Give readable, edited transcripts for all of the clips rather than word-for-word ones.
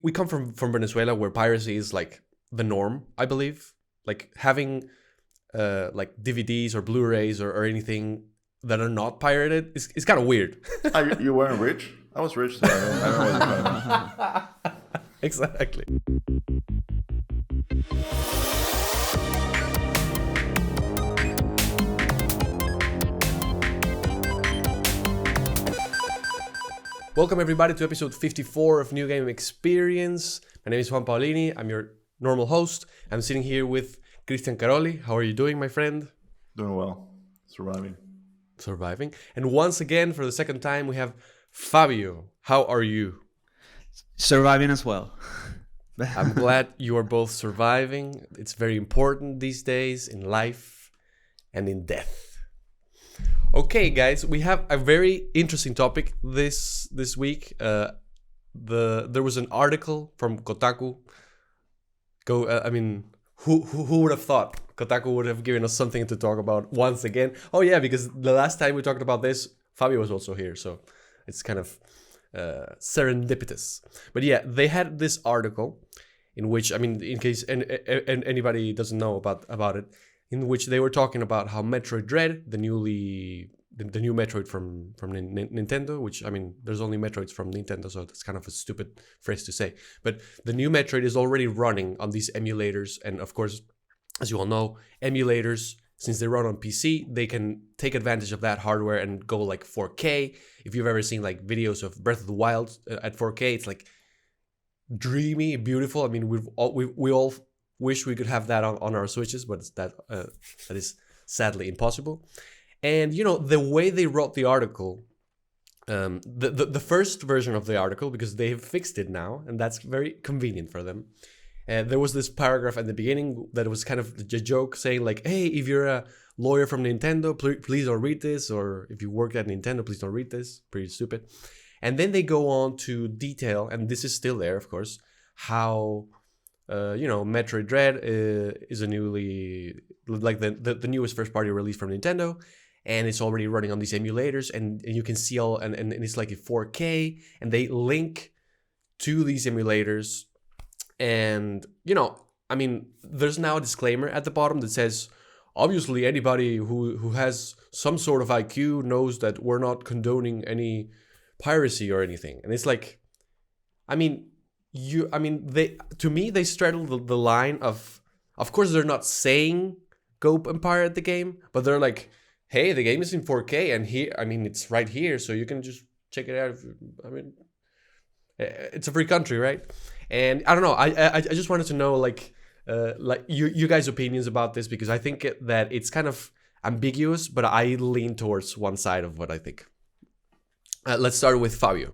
we come from Venezuela, where piracy is like the norm, I believe. Like having like DVDs or Blu-rays or anything that are not pirated is kind of weird. You weren't rich? I was rich, so I don't know what you're talking about. Exactly. Welcome everybody to episode 54 of New Game Experience. My name is Juan Paulini. I'm your normal host. I'm sitting here with Christian Caroli. How are you doing, my friend? Doing well. Surviving. Surviving. And once again, for the second time, we have Fabio. How are you? Surviving as well. I'm glad you are both surviving. It's very important these days in life and in death. Okay, guys, we have a very interesting topic this week. There was an article from Kotaku. Who would have thought Kotaku would have given us something to talk about once again? Oh yeah, because the last time we talked about this, Fabio was also here, so it's kind of serendipitous. But yeah, they had this article in which, in case anybody doesn't know about it, in which they were talking about how Metroid Dread, the new Metroid from Nintendo, which, there's only Metroids from Nintendo, so that's kind of a stupid phrase to say. But the new Metroid is already running on these emulators, and of course, as you all know, emulators, since they run on PC, they can take advantage of that hardware and go like 4K. If you've ever seen like videos of Breath of the Wild at 4K, it's like dreamy, beautiful. We all wish we could have that on our Switches, but that is sadly impossible. And the way they wrote the article, the first version of the article, because they have fixed it now, and that's very convenient for them. There was this paragraph at the beginning that was kind of a joke saying like, hey, if you're a lawyer from Nintendo, please don't read this, or if you work at Nintendo, please don't read this. Pretty stupid. And then they go on to detail, and this is still there, of course, how Metroid Dread is a newly, like the newest first party release from Nintendo, and it's already running on these emulators, and you can see all, and it's like a 4K, and they link to these emulators, and there's now a disclaimer at the bottom that says, obviously anybody who has some sort of IQ knows that we're not condoning any piracy or anything. And it's like, they straddle the line of course they're not saying go and pirate the game, but they're like, hey, the game is in 4K and here, it's right here, so you can just check it out. It's a free country, right? And I don't know, I just wanted to know like you guys' opinions about this, because I think that it's kind of ambiguous, but I lean towards one side of what I think. Let's start with Fabio.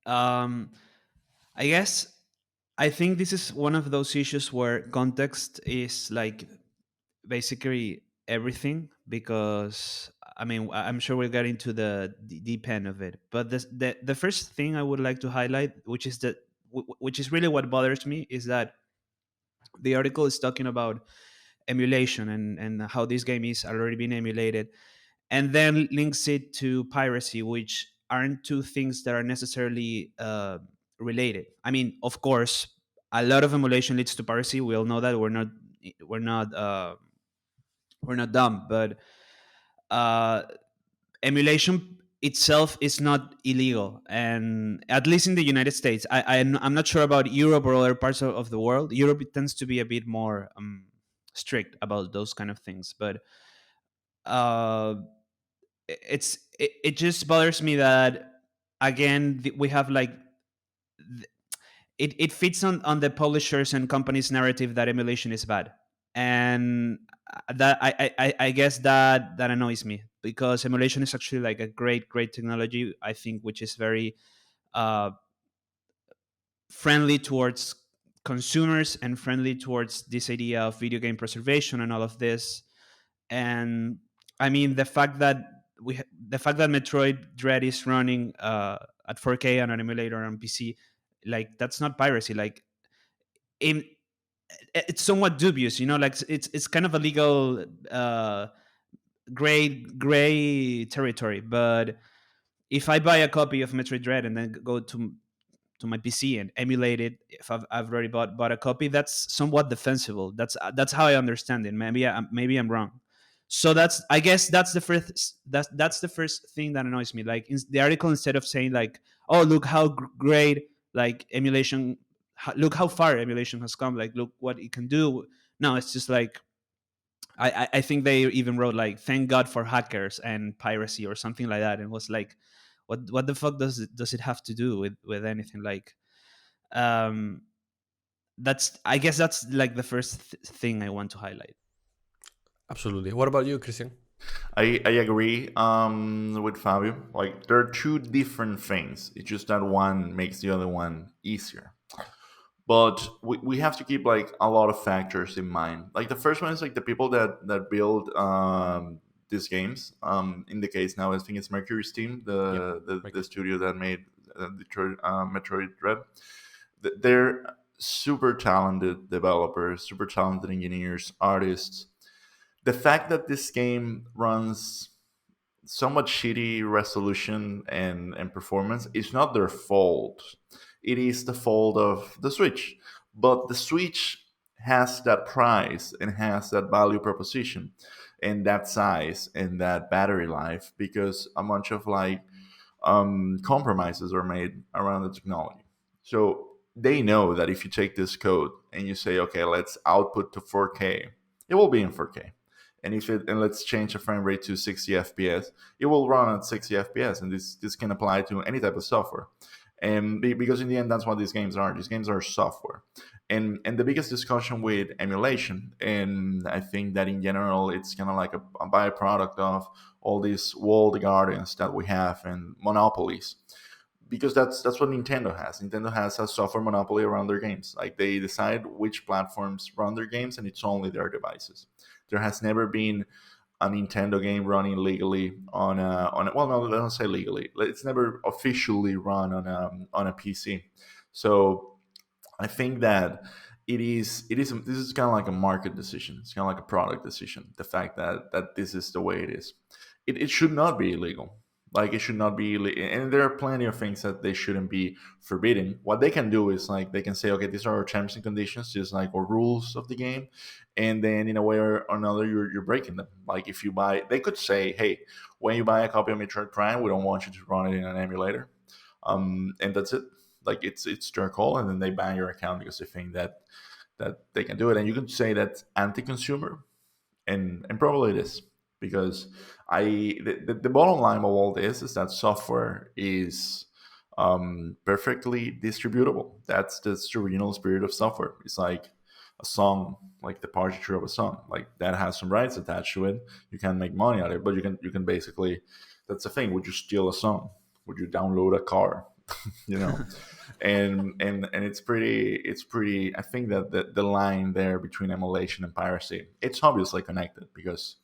I think this is one of those issues where context is like basically everything, because I'm sure we'll get into the deep end of it. But the first thing I would like to highlight, which is really what bothers me, is that the article is talking about emulation and how this game is already been emulated, and then links it to piracy, which aren't two things that are necessarily related. Of course, a lot of emulation leads to piracy. We all know that. We're not dumb, but emulation itself is not illegal, and at least in the United States. I'm not sure about Europe or other parts of the world. Europe, it tends to be a bit more strict about those kind of things, but it just bothers me that, again, we have like it fits on the publishers and companies' narrative that emulation is bad, and that I guess that annoys me, because emulation is actually like a great technology, I think, which is very friendly towards consumers and friendly towards this idea of video game preservation and all of this. And the fact that Metroid Dread is running at 4K on an emulator on PC, like, that's not piracy. Like, it's somewhat dubious, like it's kind of a legal gray territory. But if I buy a copy of Metroid Dread and then go to to my PC and emulate it if I've already bought a copy, that's somewhat defensible. That's how I understand it. Maybe I'm wrong. So that's, I guess that's the first, that's the first thing that annoys me. Like, the article, instead of saying like, oh, look how great, like, emulation, look how far emulation has come, like, look what it can do. No, it's just like, I think they even wrote like, thank God for hackers and piracy or something like that, and was like, what the fuck does it have to do with anything? Like, um that's, I guess that's like the first thing I want to highlight. Absolutely. What about you, Christian? I agree with Fabio. Like, there are two different things. It's just that one makes the other one easier. But we have to keep like a lot of factors in mind. Like, the first one is like the people that build these games. In the case now, I think it's Mercury's team, Yep. the studio that made Detroit, Metroid Dread. They're super talented developers, super talented engineers, artists. The fact that this game runs so much shitty resolution and performance is not their fault. It is the fault of the Switch. But the Switch has that price and has that value proposition and that size and that battery life because a bunch of like compromises are made around the technology. So they know that if you take this code and you say, okay, let's output to 4K, it will be in 4K. And let's change the frame rate to 60 FPS, it will run at 60 FPS, and this can apply to any type of software. And because in the end, that's what these games are. These games are software, and the biggest discussion with emulation, and I think that in general, it's kind of like a byproduct of all these walled gardens that we have and monopolies, because that's what Nintendo has. Nintendo has a software monopoly around their games. Like, they decide which platforms run their games, and it's only their devices. There has never been a Nintendo game running legally on a well, no, let's say legally. It's never officially run on a PC. So I think that this is kind of like a market decision. It's kind of like a product decision. The fact that this is the way it is, it should not be illegal. Like, it should not be, and there are plenty of things that they shouldn't be forbidden. What they can do is like they can say, okay, these are our terms and conditions, just like our rules of the game, and then in a way or another, you're breaking them. Like, if you buy, they could say, hey, when you buy a copy of Metroid Prime, we don't want you to run it in an emulator, and that's it. Like, it's their call, and then they ban your account because they think that they can do it, and you can say that's anti-consumer, and probably it is, because the bottom line of all this is that software is perfectly distributable. That's the original spirit of software. It's like a song, like the partiture of a song, like that has some rights attached to it. You can make money out of it, but you can basically, that's the thing. Would you steal a song? Would you download a car? you know and it's pretty, I think that the line there between emulation and piracy, it's obviously connected, because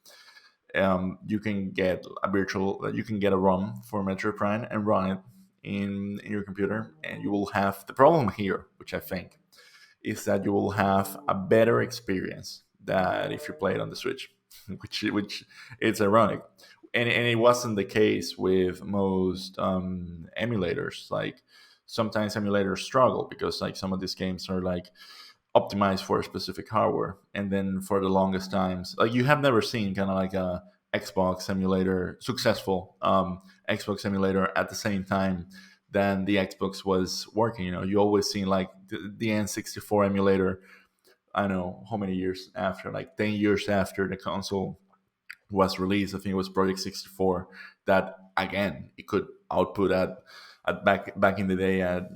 you can get a ROM for Metroid Prime and run it in your computer, and you will have the problem here, which I think is that you will have a better experience than if you play it on the Switch, which it's ironic. And it wasn't the case with most emulators. Like, sometimes emulators struggle because like some of these games are like optimized for a specific hardware, and then for the longest times, like, you have never seen kind of like a Xbox emulator, successful Xbox emulator at the same time than the Xbox was working. You always seen like the N64 emulator, I don't know how many years after, like 10 years after the console was released. I think it was Project 64, that again, it could output at back in the day at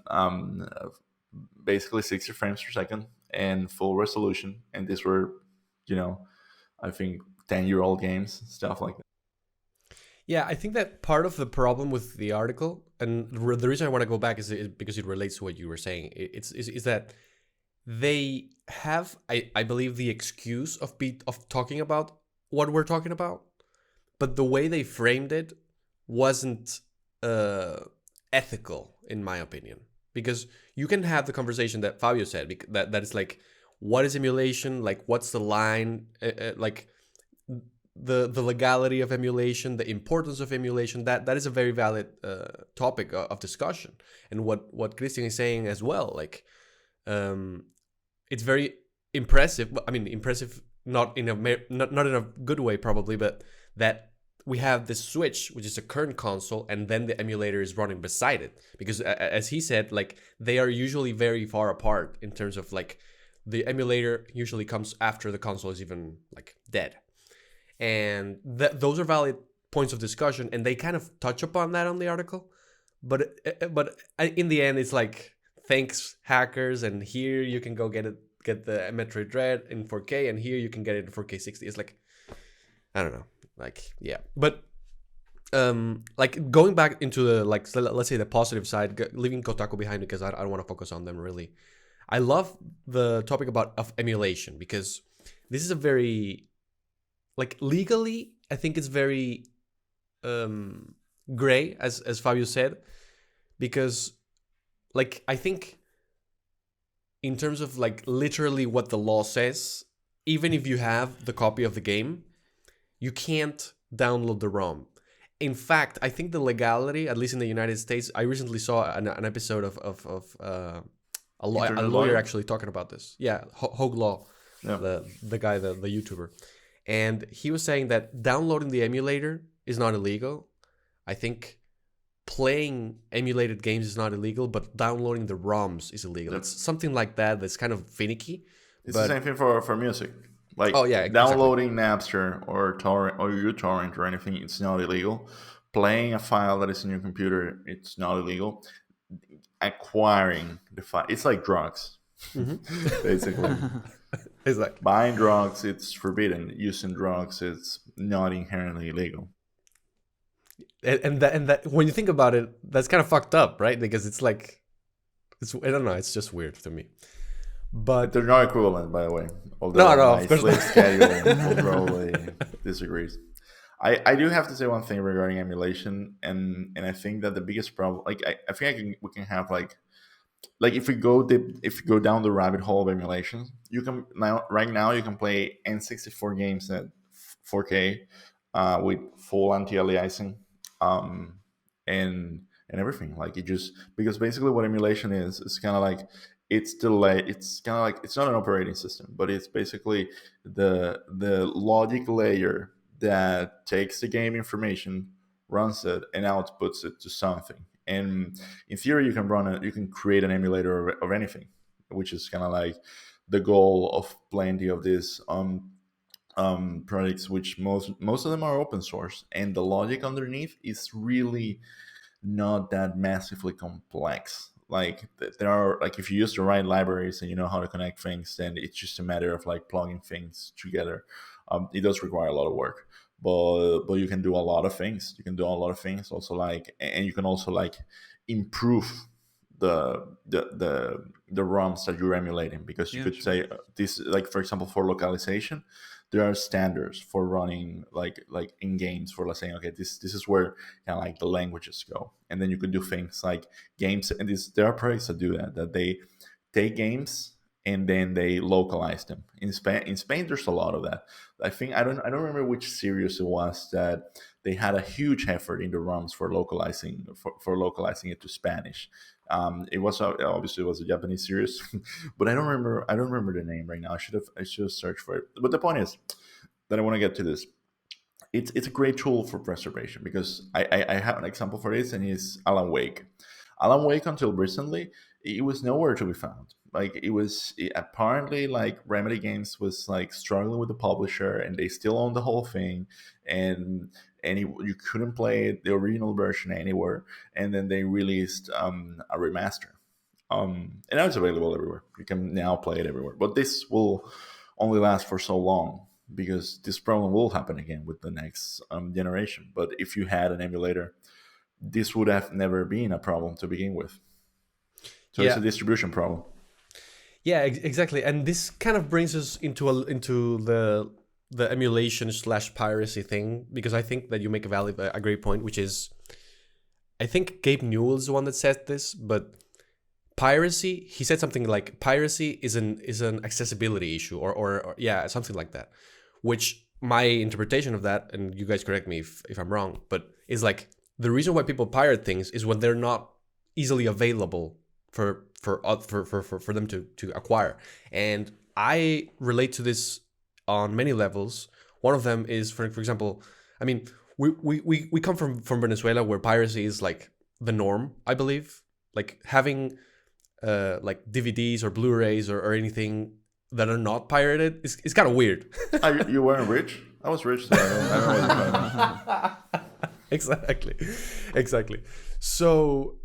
basically 60 frames per second and full resolution, and these were, I think 10-year-old games, stuff like that. Yeah, I think that part of the problem with the article, and the reason I want to go back is because it relates to what you were saying. Is that they have, I believe, the excuse of talking about what we're talking about, but the way they framed it wasn't ethical, in my opinion. Because you can have the conversation that Fabio said, that it's like, what is emulation? Like, what's the line? Like, the legality of emulation, the importance of emulation, that is a very valid topic of discussion. And what Christian is saying as well, like it's very impressive. I mean, impressive not in a not in a good way probably, but that we have this switch, which is a current console, and then the emulator is running beside it. Because as he said, like they are usually very far apart in terms of like the emulator usually comes after the console is even like dead. And those are valid points of discussion, and they kind of touch upon that on the article. But in the end, it's like, thanks hackers, and here you can go get the Metroid Dread in 4K, and here you can get it in 4K 60. It's like, I don't know. Like, yeah, but like going back into the, like, let's say the positive side, leaving Kotaku behind because I don't want to focus on them really. I love the topic of emulation, because this is a very, like, legally I think it's very gray, as Fabio said, because like I think in terms of like literally what the law says, even if you have the copy of the game, you can't download the ROM. In fact, I think the legality, at least in the United States, I recently saw an episode of a lawyer actually talking about this. Yeah, Hogue Law, yeah. the guy, the YouTuber. And he was saying that downloading the emulator is not illegal. I think playing emulated games is not illegal, but downloading the ROMs is illegal. Yep. It's something like that that's kind of finicky. It's the same thing for music. Like, oh, yeah, downloading Napster or torrent or uTorrent or anything, it's not illegal. Playing a file that is in your computer, it's not illegal. Acquiring the file, it's like drugs, basically. It's like buying drugs, it's forbidden. Using drugs, it's not inherently illegal. And that when you think about it, that's kind of fucked up, right? Because it's like, I don't know, it's just weird to me. But they're not equivalent, by the way. Although no, my slave schedule probably disagrees. I do have to say one thing regarding emulation, and I think that the biggest problem, like I think we can have like if we go down the rabbit hole of emulation, you can right now you can play N64 games at 4K with full anti-aliasing and everything. Like, it just, because basically what emulation is kind of like, it's delay. It's kind of like, it's not an operating system, but it's basically the logic layer that takes the game information, runs it, and outputs it to something. And in theory, you can create an emulator of anything, which is kind of like the goal of plenty of these projects, which most of them are open source, and the logic underneath is really not that massively complex. Like, there are, like, if you use the right libraries and you know how to connect things, then it's just a matter of like plugging things together. It does require a lot of work, but you can do a lot of things. You can do a lot of things also, like, and you can also like improve the ROMs that you're emulating, because you could say this, like, for example, for localization, there are standards for running like in games, for, let's say, okay, this is where kind of like the languages go, and then you could do things like games, and there are projects that do that they take games and then they localize them. In Spain, there's a lot of that. I think I don't remember which series it was that they had a huge effort in the ROMs for localizing it to Spanish. It was obviously it was a Japanese series, but I don't remember the name right now. I should have searched for it. But the point is that I want to get to this. It's a great tool for preservation, because I have an example for this, and it's Alan Wake. Alan Wake, until recently, it was nowhere to be found. Like, apparently, like, Remedy Games was like struggling with the publisher, and they still own the whole thing, and you couldn't play the original version anywhere. And then they released a remaster, and now it's available everywhere. You can now play it everywhere. But this will only last for so long, because this problem will happen again with the next generation. But if you had an emulator, this would have never been a problem to begin with. So it's a distribution problem. Yeah, exactly. And this kind of brings us into the emulation / piracy thing, because I think that you make a great point, which is, I think Gabe Newell is the one that said this, but piracy, he said something like piracy is an accessibility issue, or yeah, something like that, which my interpretation of that, and you guys correct me if I'm wrong, but is like the reason why people pirate things is when they're not easily available for them to acquire. And I relate to this on many levels. One of them is, for example, I mean, we come from Venezuela, where piracy is like the norm, I believe. Like having like DVDs or Blu-rays or anything that are not pirated is kind of weird. You weren't rich? I was rich, so I don't know what you're talking about. Exactly, exactly. So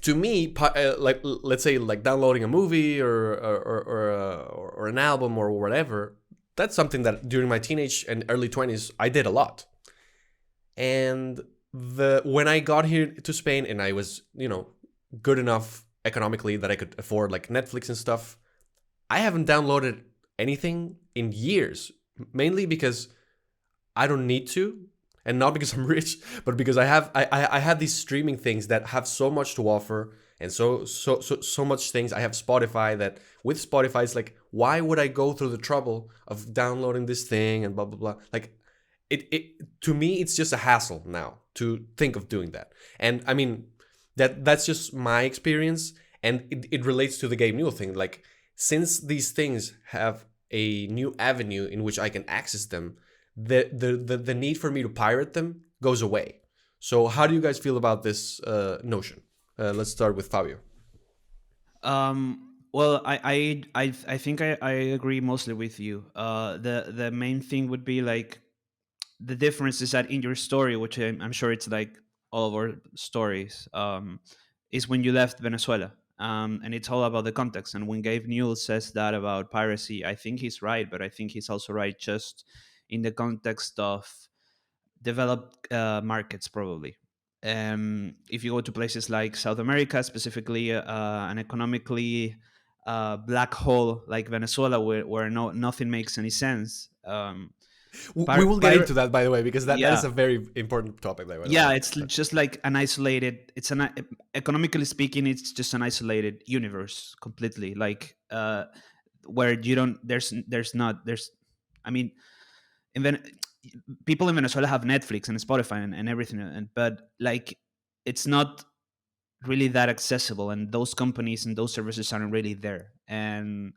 to me, like let's say like downloading a movie or an album or whatever, that's something that during my teenage and early 20s I did a lot. And the when I got here to Spain and I was, good enough economically that I could afford like Netflix and stuff, I haven't downloaded anything in years, mainly because I don't need to, and not because I'm rich, but because I have these streaming things that have so much to offer, and so much things. I have Spotify, that with Spotify it's like, why would I go through the trouble of downloading this thing and blah blah blah? Like it to me it's just a hassle now to think of doing that. And I mean that's just my experience, and it relates to the Gabe Newell thing. Like, since these things have a new avenue in which I can access them, the need for me to pirate them goes away. So how do you guys feel about this notion? Let's start with Fabio. Well, I think I agree mostly with you. The main thing would be like the difference is that in your story, which I'm sure it's like all of our stories, is when you left Venezuela. And it's all about the context. And when Gabe Newell says that about piracy, I think he's right, but I think he's also right just in the context of developed markets, probably. If you go to places like South America, specifically an economically black hole like Venezuela, where nothing makes any sense. We will get into that, by the way, because that Yeah, is a very important topic. By the yeah, way, it's just like an isolated. It's an economically speaking, it's just an isolated universe completely. Like where you don't. There's not. There's. I mean, in people in Venezuela have Netflix and Spotify and everything, but like it's not really that accessible, and those companies and those services aren't really there. And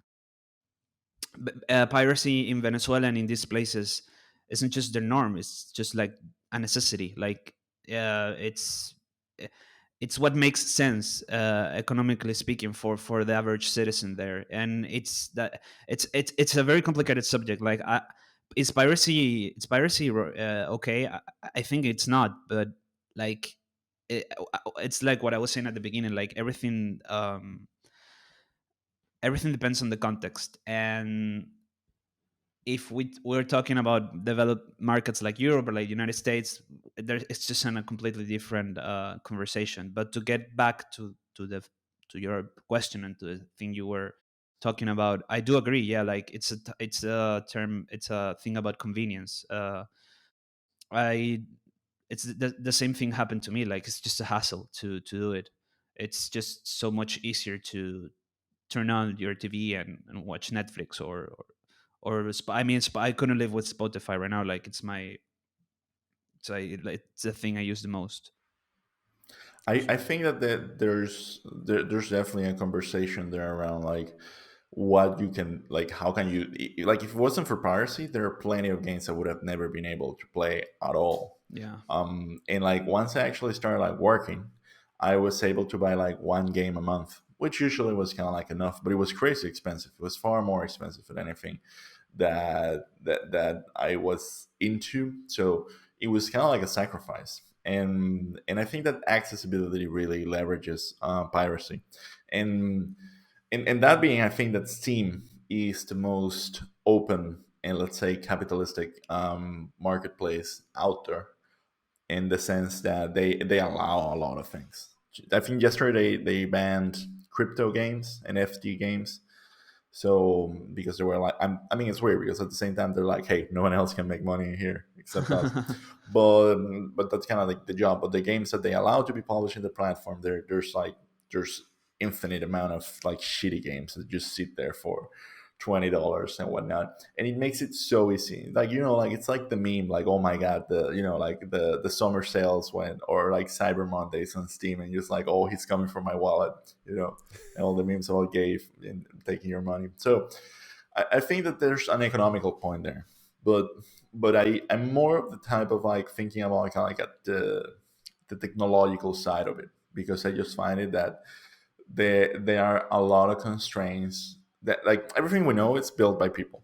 piracy in Venezuela and in these places isn't just the norm; it's just like a necessity. Like it's it's what makes sense economically speaking for the average citizen there. And it's a very complicated subject. Like is piracy okay? I think it's not, but like it's like what I was saying at the beginning. Like everything depends on the context. And if we're talking about developed markets like Europe or like United States, it's just in a completely different conversation. But to get back to your question and to the thing you were talking about, I do agree. Yeah, like it's a term, it's a thing about convenience. I It's the same thing happened to me. Like it's just a hassle to do it. It's just so much easier to turn on your TV and watch Netflix I mean, I couldn't live with Spotify right now. Like it's the thing I use the most. I think that there's definitely a conversation there around like what you can like how can you like if it wasn't for piracy there are plenty of games I would have never been able to play at all. Yeah. And like once I actually started like working, I was able to buy like one game a month, which usually was kind of like enough, but it was crazy expensive. It was far more expensive than anything that I was into. So it was kind of like a sacrifice. And I think that accessibility really leverages piracy. And and that being, I think that Steam is the most open and let's say capitalistic marketplace out there in the sense that they allow a lot of things. I think yesterday they banned crypto games and FT games. So because they were like, I mean, it's weird because at the same time they're like, hey, no one else can make money here except us. But that's kind of like the job. But the games that they allow to be published in the platform, there's infinite amount of like shitty games that just sit there $20 and whatnot, and it makes it so easy. Like, like it's like the meme, like, oh my god, the like the summer sales when, or like Cyber Mondays on Steam, and just like, oh, he's coming for my wallet, and all the memes about gay and taking your money. So I think that there's an economical point there, but I'm more of the type of like thinking about kind of like at the technological side of it, because I just find it that there are a lot of constraints that, like, everything we know, it's built by people,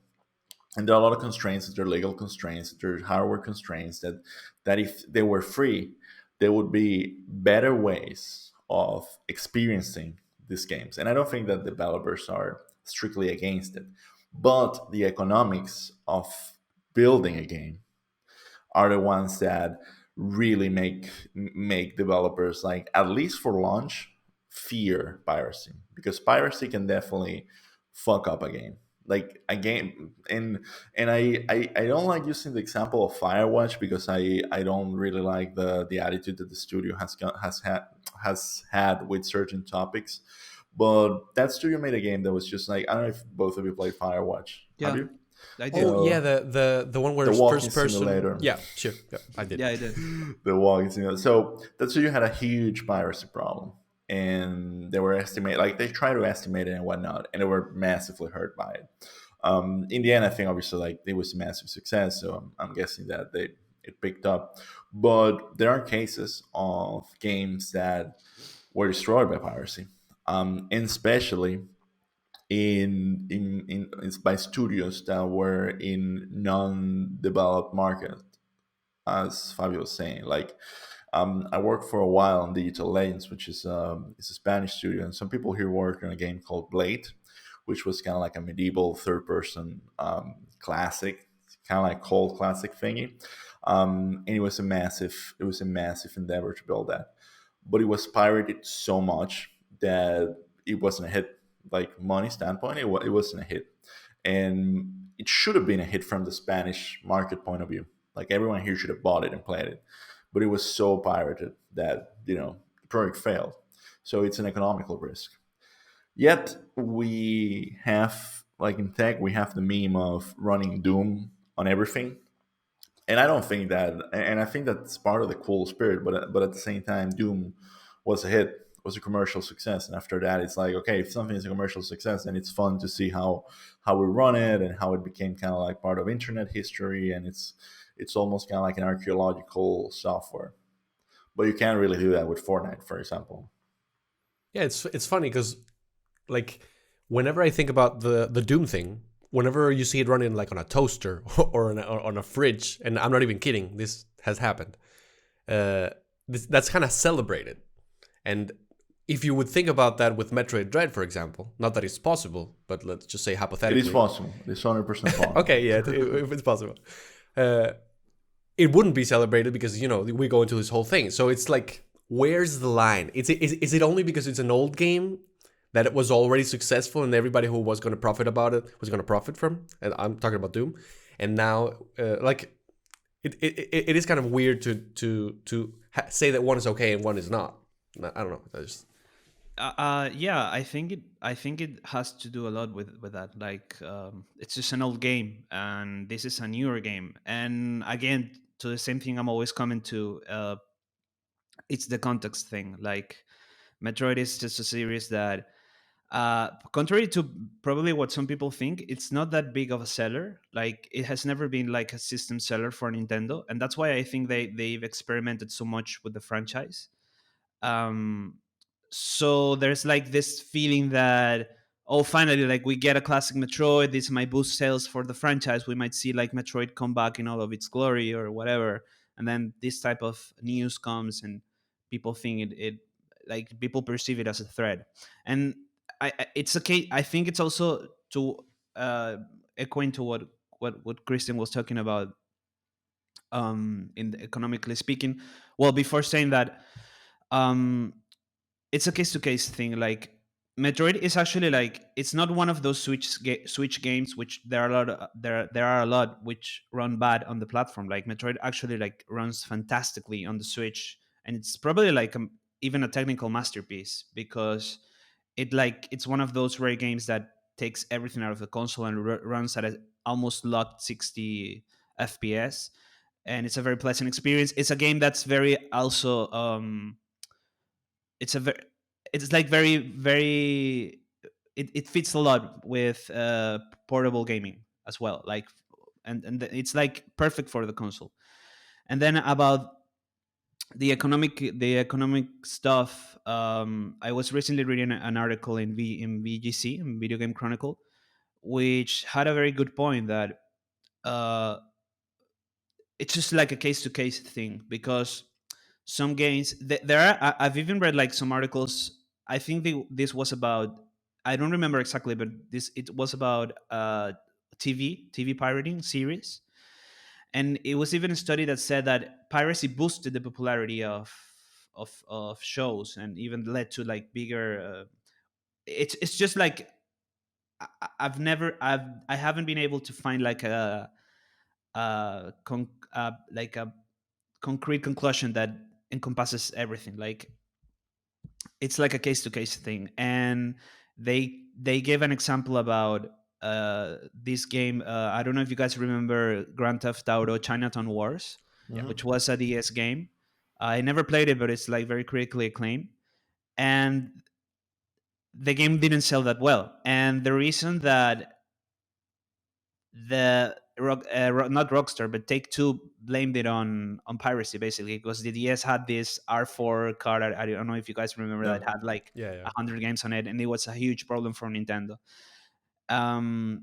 and there are a lot of constraints. There are legal constraints, there are hardware constraints that if they were free, there would be better ways of experiencing these games. And I don't think that developers are strictly against it, but the economics of building a game are the ones that really make developers, like, at least for launch, fear piracy, because piracy can definitely fuck up a game, like a game. And I don't like using the example of Firewatch, because I don't really like the attitude that the studio has had with certain topics. But that studio made a game that was just like, I don't know if both of you played Firewatch. Have Yeah, you? I did. Oh yeah, So the one where the it's walking first person. simulator. Yeah, sure. Yeah, I did. Yeah, I did. The walking simulator. So that's why you had a huge piracy problem, and they were estimate like they tried to estimate it and whatnot, and they were massively hurt by it. In the end, I think obviously like it was a massive success, so I'm guessing that it picked up. But there are cases of games that were destroyed by piracy, and especially in by studios that were in non-developed markets, as Fabio was saying. Like, I worked for a while on Digital Legends, which is a Spanish studio, and some people here worked on a game called Blade, which was kind of like a medieval third-person classic, kind of like cold classic thingy. And it was a massive endeavor to build that, but it was pirated so much that it wasn't a hit. Like, money standpoint, it wasn't a hit, and it should have been a hit from the Spanish market point of view. Like, everyone here should have bought it and played it, but it was so pirated that the project failed. So it's an economical risk. Yet we have, like, in tech, we have the meme of running Doom on everything, and I don't think that, and I think that's part of the cool spirit. But at the same time, Doom was a hit, was a commercial success, and after that, it's like, okay, if something is a commercial success, then it's fun to see how we run it and how it became kind of like part of internet history, and it's almost kind of like an archaeological software. But you can't really do that with Fortnite, for example. Yeah, it's funny because like whenever I think about the Doom thing, whenever you see it running like on a toaster or on a fridge, and I'm not even kidding, this has happened. Uh, that's kind of celebrated, and if you would think about that with Metroid Dread, for example, not that it's possible, but let's just say It is hypothetically. possible. It's 100% possible. Okay, yeah, if it's possible. Uh, it wouldn't be celebrated because we go into this whole thing. So it's like, where's the line? Is it only because it's an old game that it was already successful and everybody who was going to profit about it was going to profit from? And I'm talking about Doom. And now, like, it is kind of weird to say that one is okay and one is not. I don't know. Yeah, I think it has to do a lot with that. Like, it's just an old game, and this is a newer game. And again, to the same thing I'm always coming to. It's the context thing. Like, Metroid is just a series that, contrary to probably what some people think, it's not that big of a seller. Like, it has never been like a system seller for Nintendo, and that's why I think they've experimented so much with the franchise. um so there's like this feeling that, oh, finally, like, we get a classic Metroid, this might boost sales for the franchise, we might see like Metroid come back in all of its glory or whatever. And then this type of news comes, and people think it like, people perceive it as a threat. And it's okay. I think it's also to, uh echoing to what Christian was talking about, economically speaking. Well, before saying that, um it's a case to case thing. Like, Metroid is actually, like, it's not one of those Switch games, which there are a lot there are a lot which run bad on the platform. Like, Metroid actually, like, runs fantastically on the Switch, and it's probably like, even a technical masterpiece, because it's one of those rare games that takes everything out of the console and runs at a almost locked 60 FPS, and it's a very pleasant experience. It's a game that's very also it's a very it's like very very it fits a lot with portable gaming as well, like, and it's like perfect for the console. And then about the economic stuff, I was recently reading an article in VGC, in Video Game Chronicle, which had a very good point that uh, it's just like a case to case thing, because some games there are, I've even read like some articles. I think this was about, I don't remember exactly, but this it was about TV pirating series, and it was even a study that said that piracy boosted the popularity of shows, and even led to like bigger. It's just like I haven't been able to find like like a concrete conclusion that encompasses everything. Like, it's like a case to case thing, and they gave an example about this game. I don't know if you guys remember Grand Theft Auto Chinatown Wars, which was a DS game. I never played it, but it's like very critically acclaimed, and the game didn't sell that well. And the reason that not Rockstar, but Take Two blamed it on piracy, basically, because the DS had this R4 card. I don't know if you guys remember, that had like Yeah. 100 games on it, and it was a huge problem for Nintendo. And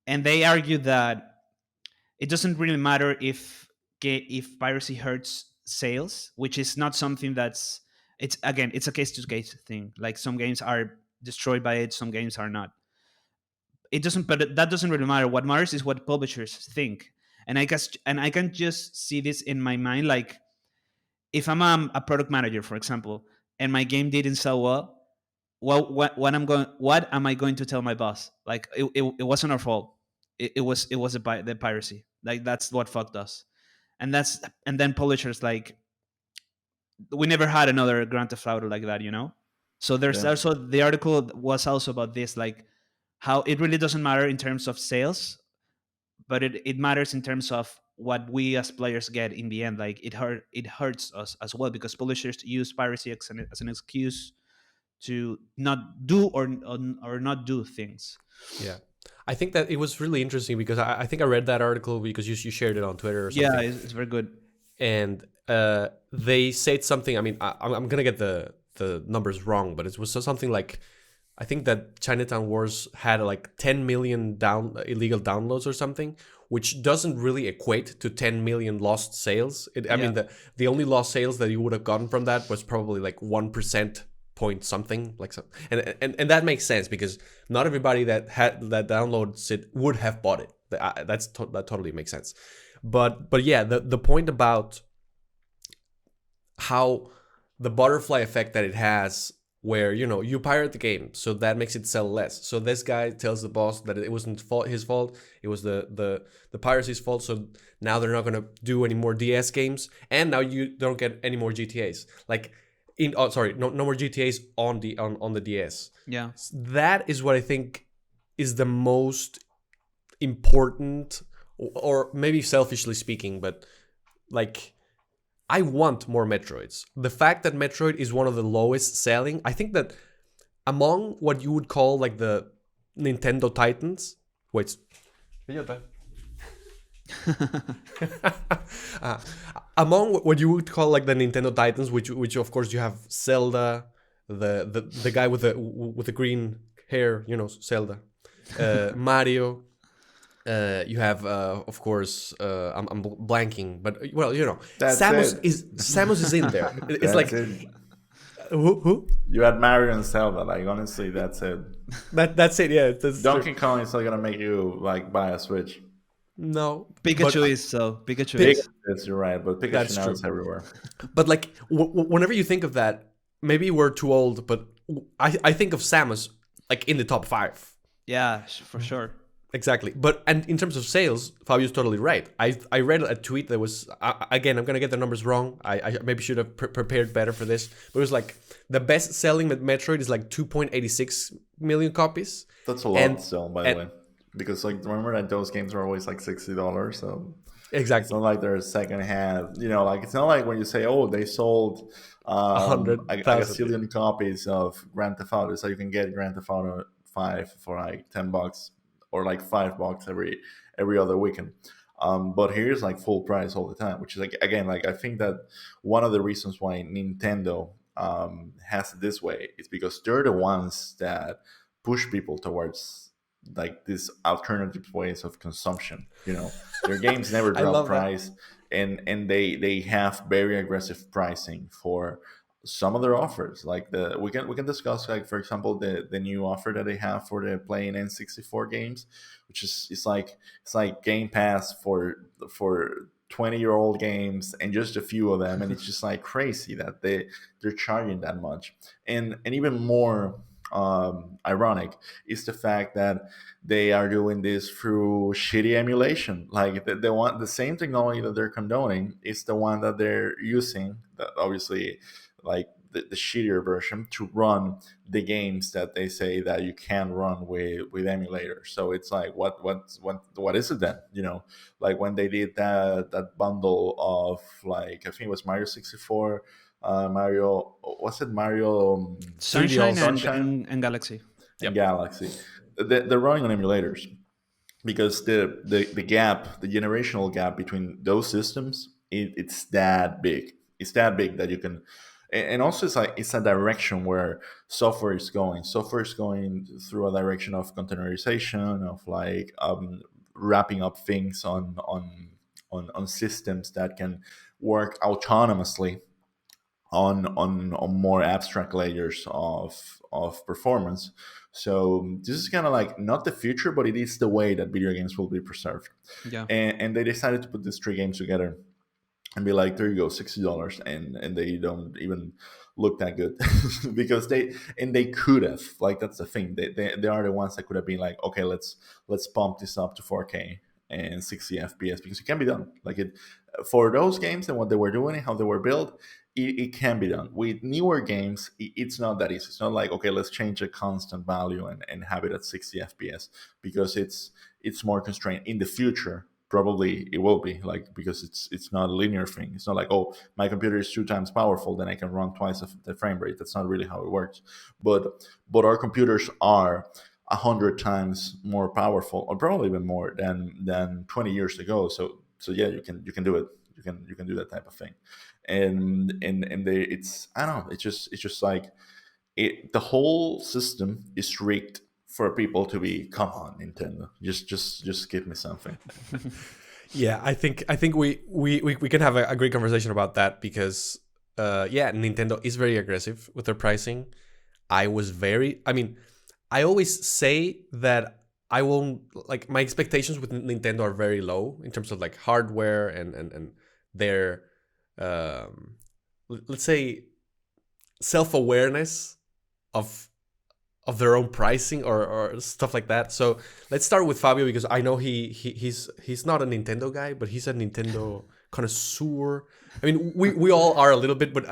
they argued that it doesn't really matter if piracy hurts sales, which is not something that's, it's a case to case thing. Like, some games are destroyed by it, some games are not. It doesn't, but that doesn't really matter. What matters is what publishers think. And I can just see this in my mind. Like, if I'm a product manager, for example, and my game didn't sell well, what am I going to tell my boss? Like, it wasn't our fault. It was the piracy. Like, that's what fucked us. And then publishers, like, we never had another Grand Theft Auto like that, you know. So there's also, the article was also about this, like, how it really doesn't matter in terms of sales, but it matters in terms of what we as players get in the end. Like, it hurts us as well, because publishers use piracy as an excuse to not do or not do things. Yeah. I think that it was really interesting, because I think I read that article because you shared it on Twitter or something. Yeah, it's very good. And they said something. I mean, I'm gonna get the numbers wrong, but it was something like, I think that Chinatown Wars had like 10 million illegal downloads or something, which doesn't really equate to 10 million lost sales. I mean, the only lost sales that you would have gotten from that was probably like 1% point something, like so. And that makes sense, because not everybody that downloads it would have bought it. That totally makes sense. But yeah, the point about how the butterfly effect that it has, where, you know, you pirate the game, so that makes it sell less. So this guy tells the boss that it wasn't his fault, it was the piracy's fault. So now they're not gonna do any more DS games, and now you don't get any more GTAs. Like, no more GTAs on the DS. Yeah, that is what I think is the most important, or maybe selfishly speaking, but like, I want more Metroids. The fact that Metroid is one of the lowest selling, I think that among what you would call like the Nintendo Titans. Wait. Among what you would call like the Nintendo Titans, which of course you have Zelda, the guy with the green hair, you know, Zelda, Mario. You have, of course, I'm blanking, but well, you know, Samus is in there. It's like it. Who? You had Mario and Zelda. Like, honestly, that's it. That's it. Yeah, that's Donkey Kong is not gonna make you like buy a Switch. No, Pikachu is so. Pikachu Yes, is. you're right, but Pikachu now is everywhere. But like, whenever you think of that, maybe we're too old, but I think of Samus like in the top 5. Yeah, for sure. Exactly. And in terms of sales, Fabio's totally right. I read a tweet that was, again, I'm going to get the numbers wrong. I maybe should have prepared better for this. But it was like, the best selling Metroid is like 2.86 million copies, That's a lot and still, by the and way, because like remember that those games are always like $60, so it's exactly not like they're second hand. Like it's not like when you say, "Oh, they sold a hundred a thousand. gazillion copies of Grand Theft Auto," so you can get Grand Theft Auto 5 for like $10 or like $5 every other weekend. But here's like full price all the time, which is like again like I think that one of the reasons why Nintendo has it this way is because they're the ones that push people towards like these alternative ways of consumption. Their games never I drop love that. price, and they have very aggressive pricing for some of their offers. Like we can discuss, like, for example, the new offer that they have for the playing N64 games, which is it's like Game Pass for 20-year-old games and just a few of them, and it's just like crazy that they're charging that much. And even more ironic is the fact that they are doing this through shitty emulation. Like they want the same technology that they're condoning is the one that they're using. That obviously, like the shittier version to run the games that they say that you can run with emulators. So it's like, what is it then? Like when they did that bundle of, like, I think it was Mario 64, Mario, what's it, Mario 3D Sunshine also. Sunshine and Galaxy. and Yep. Galaxy. They're running on emulators because the gap, the generational gap between those systems, it's that big. It's that big that you can, and also it's like it's a direction where software is going. Software is going through a direction of containerization, of like wrapping up things on systems that can work autonomously on more abstract layers of performance. So this is kind of like not the future, but it is the way that video games will be preserved. Yeah. And they decided to put these three games together and be like, there you go, $60, and they don't even look that good because they could have, like, that's the thing, they are the ones that could have been like, okay, let's pump this up to 4K and 60 FPS, because it can be done. Like, it, for those games and what they were doing and how they were built, it can be done. With newer games, it's not that easy. It's not like, okay, let's change a constant value and have it at 60 FPS, because it's more constrained. In the future, probably it will be, like, because it's not a linear thing. It's not like, oh, my computer is 2 times powerful, then I can run twice of the frame rate. That's not really how it works. But our computers are 100 times more powerful, or probably even more than 20 years ago. So yeah, you can do it. You can do that type of thing. And they, it's, I don't know, it's just like, the whole system is rigged for people to be, come on, Nintendo, just give me something. Yeah, I think we can have a great conversation about that, because yeah, Nintendo is very aggressive with their pricing. I mean, I always say that I won't, like, my expectations with Nintendo are very low in terms of like hardware and their um let's say self-awareness of their own pricing, or stuff like that. So let's start with Fabio, because I know he's not a Nintendo guy, but he's a Nintendo connoisseur. I mean, we all are a little bit, but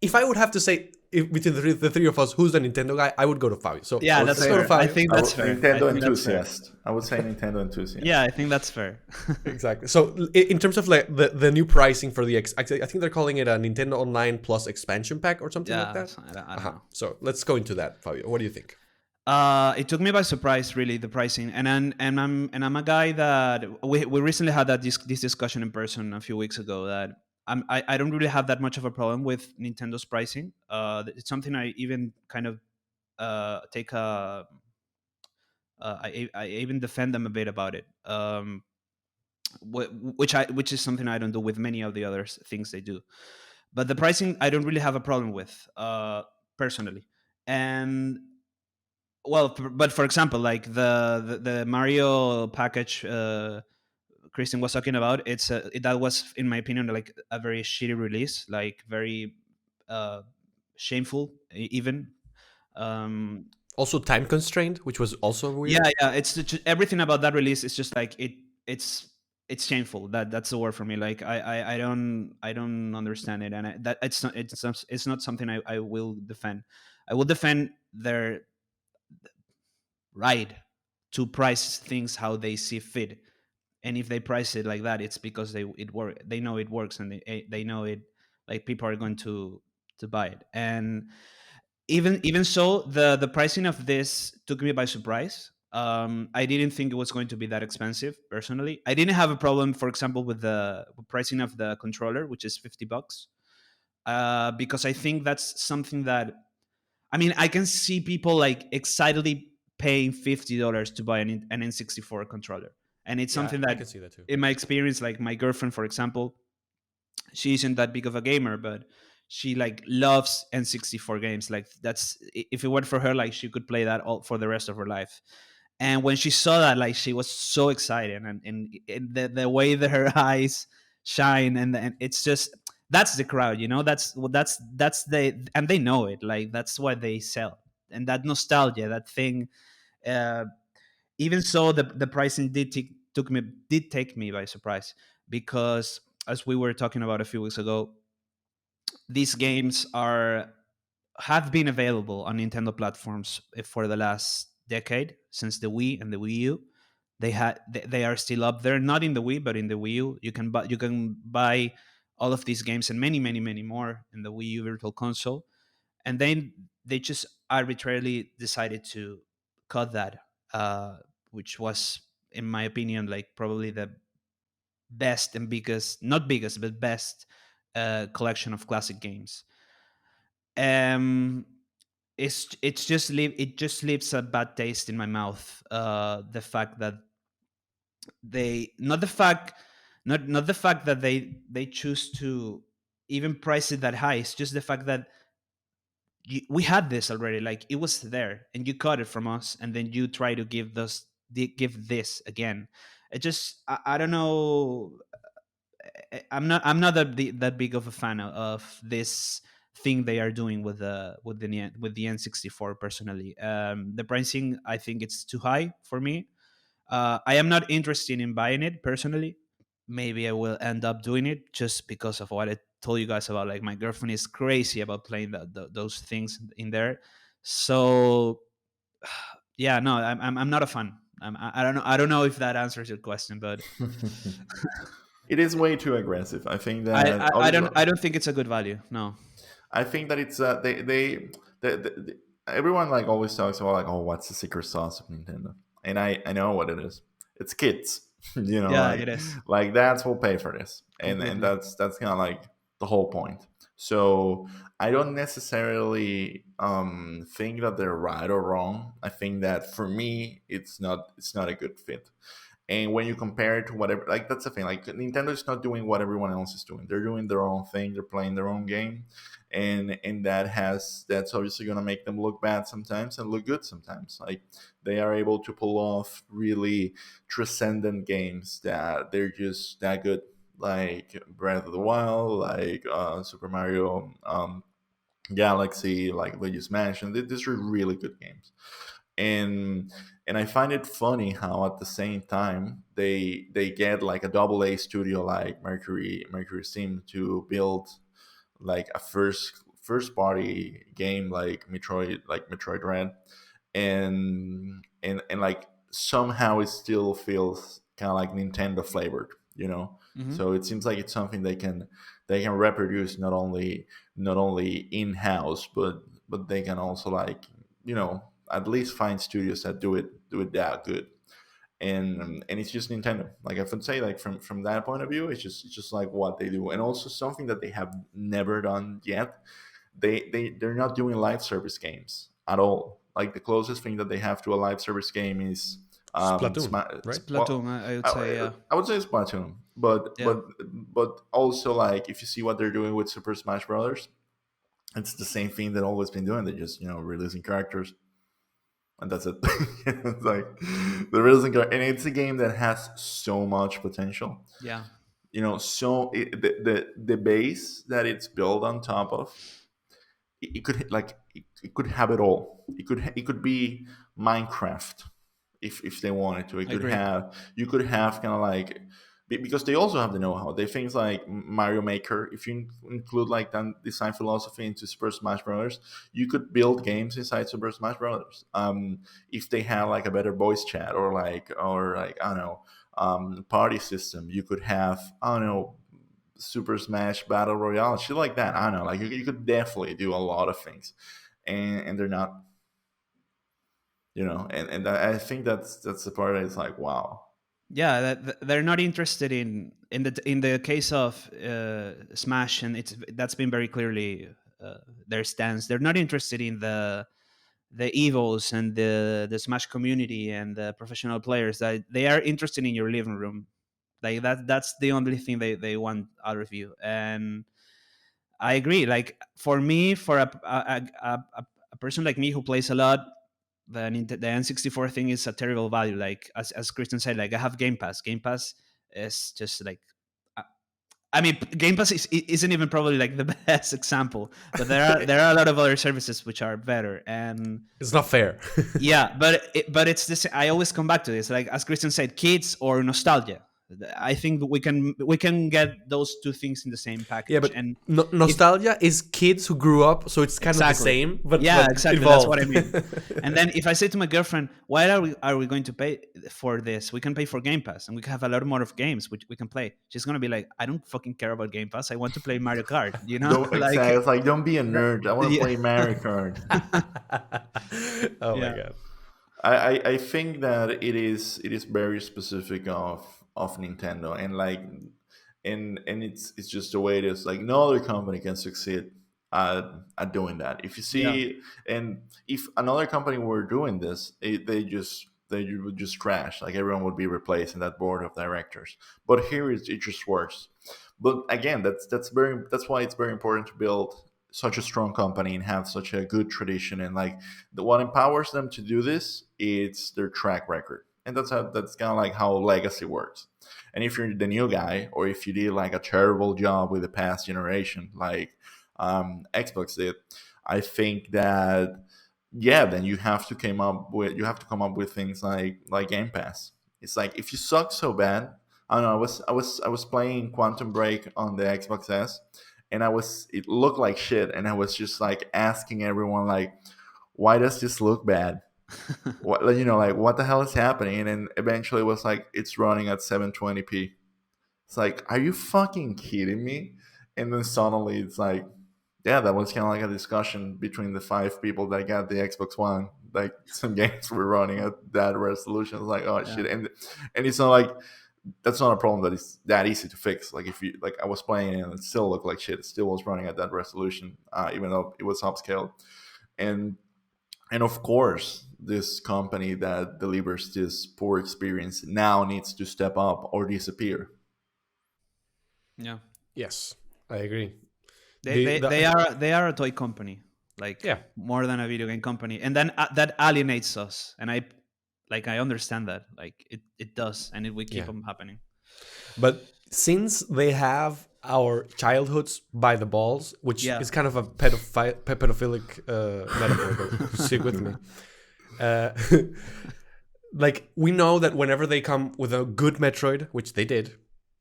if I would have to say, between the three of us, who's the Nintendo guy, I would go to Fabio. So I Yeah, would that's let's say go to fair. I Fabio. think that's fair. I Nintendo think that's fair. enthusiast. I would say Nintendo enthusiast. Yeah, I think that's fair. Exactly. So in terms of like the new pricing for the I think they're calling it a Nintendo Online Plus expansion pack or something like Yeah, that. so I don't know. So let's go into that, Fabio. What do you think? It took me by surprise, really, the pricing, and I'm a guy that we recently had this discussion in person a few weeks ago, that I don't really have that much of a problem with Nintendo's pricing. It's something I even kind of take a I even defend them a bit about it. Which is something I don't do with many of the other things they do. But the pricing I don't really have a problem with, personally. And well, but for example, like the Mario package Christian was talking about, that was, in my opinion, like a very shitty release, like very uh, shameful, even. Um, Also time constrained, which was also yeah, weird. yeah, everything about that release is just like it's it's shameful. That's the word for me. Like I don't understand it, and that it's not something I will defend. I will defend their right to price things how they see fit. And if they price it like that, it's because they know it works, and they know it, like, people are going to buy it. And even so, the pricing of this took me by surprise. I didn't think it was going to be that expensive. Personally, I didn't have a problem, for example, with the pricing of the controller, which is $50, because I think that's something that, I mean, I can see people like excitedly paying $50 to buy an N64 controller, and it's Yeah, something I that, can see that too. in my experience, like my girlfriend, for example, she isn't that big of a gamer, but she like loves N64 games. Like, that's, if it weren't for her, like, she could play that all for the rest of her life. And when she saw that, like, she was so excited, and the way that her eyes shine, and it's just, that's the crowd, that's they, and they know it, like, that's what they sell. And that nostalgia, that thing, uh, even so, the pricing did take me by surprise, because, as we were talking about a few weeks ago, these games are have been available on Nintendo platforms for the last decade, since the Wii and the Wii U. They are still up there, not in the Wii, but in the Wii U. You can buy all of these games and many, many, many more in the Wii U Virtual Console. And then they just arbitrarily decided to cut that, which was, in my opinion, like, probably the best and biggest, not biggest, but best collection of classic games. Um, it just leaves a bad taste in my mouth. The fact that they not the fact not the fact that they choose to even price it that high. It's just the fact that we had this already, like, it was there, and you cut it from us, and then you try to give this again. It just, I don't know. I'm not that big of a fan of this thing they are doing with the N64. Personally, the pricing, I think it's too high for me. I am not interested in buying it personally. Maybe I will end up doing it just because of what I told you guys about. Like, my girlfriend is crazy about playing those things in there. So yeah, no, I'm not a fan. I don't know if that answers your question, but It is way too aggressive. I think I, that I, I obviously, don't I don't think it's a good value. No. I think that it's everyone like always talks about like, oh, what's the secret sauce of Nintendo, and I know what it is. It's kids, Yeah, it is like that's will pay for this, and completely. that's kind of like the whole point. So I don't necessarily think that they're right or wrong. I think that for me, it's not a good fit. And when you compare it to whatever, like that's the thing. Like Nintendo is not doing what everyone else is doing. They're doing their own thing. They're playing their own game, and that's obviously going to make them look bad sometimes and look good sometimes. Like they are able to pull off really transcendent games that they're just that good, like Breath of the Wild, like Super Mario Galaxy, like we just mentioned. These are really good games, and I find it funny how at the same time they get like a double A studio like Mercury Steam to build like a first party game like Metroid Red, and like somehow it still feels kind of like Nintendo flavored, you know. Hmm. So it seems like it's something they can reproduce not only in house, but they can also like, at least find studios that do it that good. And it's just Nintendo. Like I would say, like from that point of view, it's just like what they do, and also something that they have never done yet. They're not doing live service games at all. Like the closest thing that they have to a live service game is Splatoon, right? Splatoon, I would say, yeah. I would say Splatoon, but Yeah. but but also like if you see what they're doing with Super Smash Brothers, it's the same thing they've always been doing. They're just releasing characters, and that's it. It's like the releasing and it's a game that has so much potential. Yeah. The base that it's built on top of, it could it could have it all. It could be Minecraft if they wanted to. It I could agree. have You could have kind of like because they also have the know-how. They things like Mario Maker. If you include like that design philosophy into Super Smash Brothers, you could build games inside Super Smash Brothers. If they had like a better voice chat or I don't know, party system, you could have, I don't know, Super Smash Battle Royale, shit like that. I don't know, like you could definitely do a lot of things, and they're not, and I think that's the part that is like, wow. Yeah, they're not interested in the case of Smash, and that's been very clearly their stance. They're not interested in the evils and the Smash community and the professional players. That they are interested in your living room. Like that's the only thing they want out of you. And I agree. Like for me, for a person like me who plays a lot, the N64 thing is a terrible value. Like as Christian said, like I have Game Pass. Game Pass is just like, I mean, Game Pass isn't even probably like the best example, but there are a lot of other services which are better. And It's not fair. yeah, but it's this. I always come back to this. Like as Christian said, kids or nostalgia. I think we can get those two things in the same package. Yeah, but and nostalgia is kids who grew up, so it's kind of the Exactly. same. But Yeah, but exactly. Evolved. That's what I mean. And then if I say to my girlfriend, "Why are we going to pay for this? We can pay for Game Pass, and we can have a lot more of games which we can play." She's gonna be like, "I don't fucking care about Game Pass. I want to play Mario Kart." You know, Don't, exactly. It's like, don't be a nerd. I want to Yeah. play Mario Kart. Oh Yeah. my god. I think that it is very specific of Nintendo, and like and it's just the way it is. Like no other company can succeed at doing that. If you Yeah. see, and if another company were doing this, they would just crash. Like everyone would be replaced in that board of directors. But here it just works. But again, that's why it's very important to build such a strong company and have such a good tradition, and like what empowers them to do this, it's their track record, and that's kind of like how legacy works. And if you're the new guy, or if you did like a terrible job with the past generation, like Xbox did, I think that, yeah, then you have to come up with things like Game Pass. It's like if you suck so bad. I don't know. I was playing Quantum Break on the Xbox S, and it looked like shit, and I was just like asking everyone like, why does this look bad? Like what the hell is happening? And then eventually it was like, it's running at 720p. It's like, are you fucking kidding me? And then suddenly it's like, yeah, that was kind of like a discussion between the 5 people that got the Xbox One. Like some games were running at that resolution. It's like, oh shit, and it's not like that's not a problem that is that easy to fix. Like if you like, I was playing it and it still looked like shit. It still was running at that resolution, even though it was upscaled. And of course, this company that delivers this poor experience now needs to step up or disappear. Yeah. Yes, I agree. They are a toy company, like Yeah. more than a video game company, and then that alienates us. And I understand that, like it does, and it will keep Yeah. them happening. But since they have our childhoods by the balls, which Yeah. is kind of a pedophilic metaphor, but stick with me. Uh, like we know that whenever they come with a good Metroid, which they did,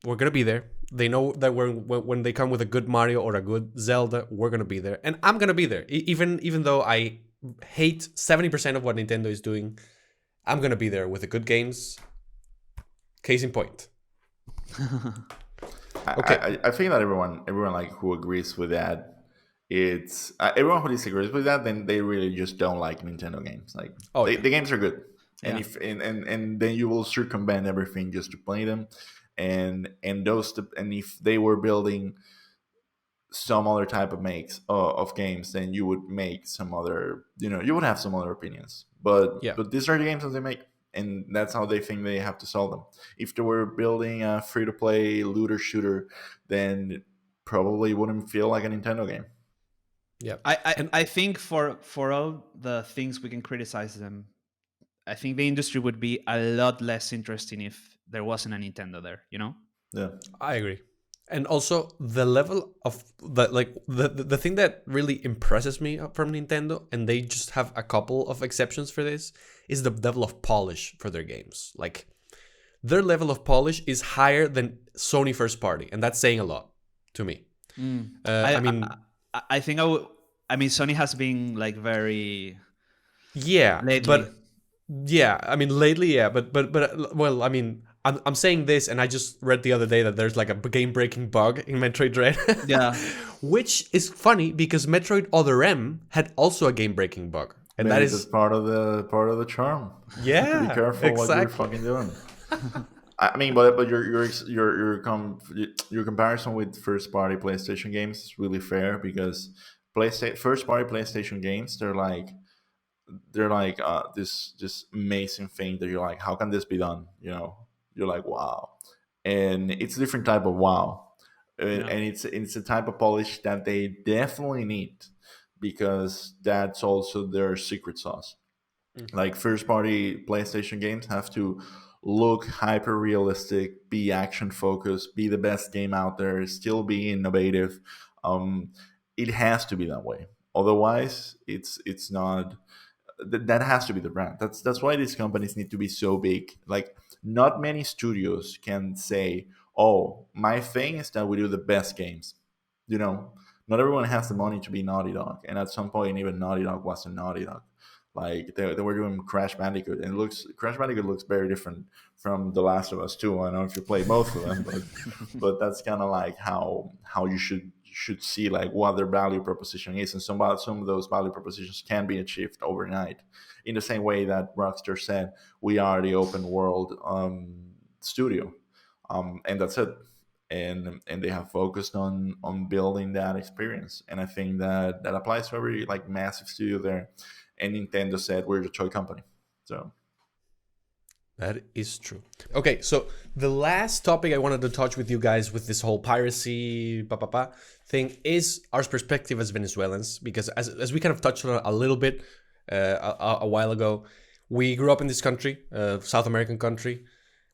we're gonna be there. They know that when they come with a good Mario or a good Zelda, we're gonna be there, and I'm gonna be there. Even though I hate 70% of what Nintendo is doing, I'm gonna be there with the good games. Case in point. Okay. I think that everyone like who agrees with that, it's everyone who disagrees with that, then they really just don't like Nintendo games. Like, the games are good, and Yeah. if and then you will circumvent everything just to play them, and if they were building some other type of makes of games, then you would make some other, you would have some other opinions. But Yeah. these are the games that they make, and that's how they think they have to sell them. If they were building a free to play looter shooter, then it probably wouldn't feel like a Nintendo game. Yeah. I think for all the things we can criticize them, I think the industry would be a lot less interesting if there wasn't a Nintendo there. You know? Yeah. I agree. And also the level of the thing that really impresses me from Nintendo, and they just have a couple of exceptions for this, is the level of polish for their games. Like their level of polish is higher than Sony first party, and that's saying a lot to me. I mean, I think I mean, Sony has been like very yeah, lately. but yeah, I mean lately, yeah, but well, I mean, I'm saying this, and I just read the other day that there's like a game-breaking bug in Metroid Dread. Yeah. Which is funny because Metroid Other M had also a game-breaking bug, and Maybe that that's is part of the charm. Be yeah, careful what you're exactly. fucking doing. I mean, but your comparison with first party PlayStation games is really fair because first party PlayStation games they're like this amazing thing that you're like, how can this be done? You know, you're like, wow, and it's a different type of wow. Yeah. And it's a type of polish that they definitely need because that's also their secret sauce. Like first party PlayStation games have to look hyper realistic, be action focused, be the best game out there, still be innovative. Um, it has to be that way. Otherwise, it's not. That has to be the brand. That's why these companies need to be so big. Like not many studios can say, "Oh, my thing is that we do the best games." You know, not everyone has the money to be Naughty Dog, and at some point, even Naughty Dog wasn't Naughty Dog. Like they were doing Crash Bandicoot, and Crash Bandicoot looks very different from The Last of Us 2. I don't know if you played both of them, but that's kind of like how you should see like what their value proposition is, and some of those value propositions can be achieved overnight. In the same way that Rockstar said, we are the open world studio, and that's it. And they have focused on building that experience, and I think that applies to every like massive studio there. And Nintendo said we're the toy company, so That is true. Okay, so the last topic I wanted to touch with you guys with this whole piracy thing is our perspective as Venezuelans, because as we kind of touched on it a little bit a while ago, we grew up in this country, South American country,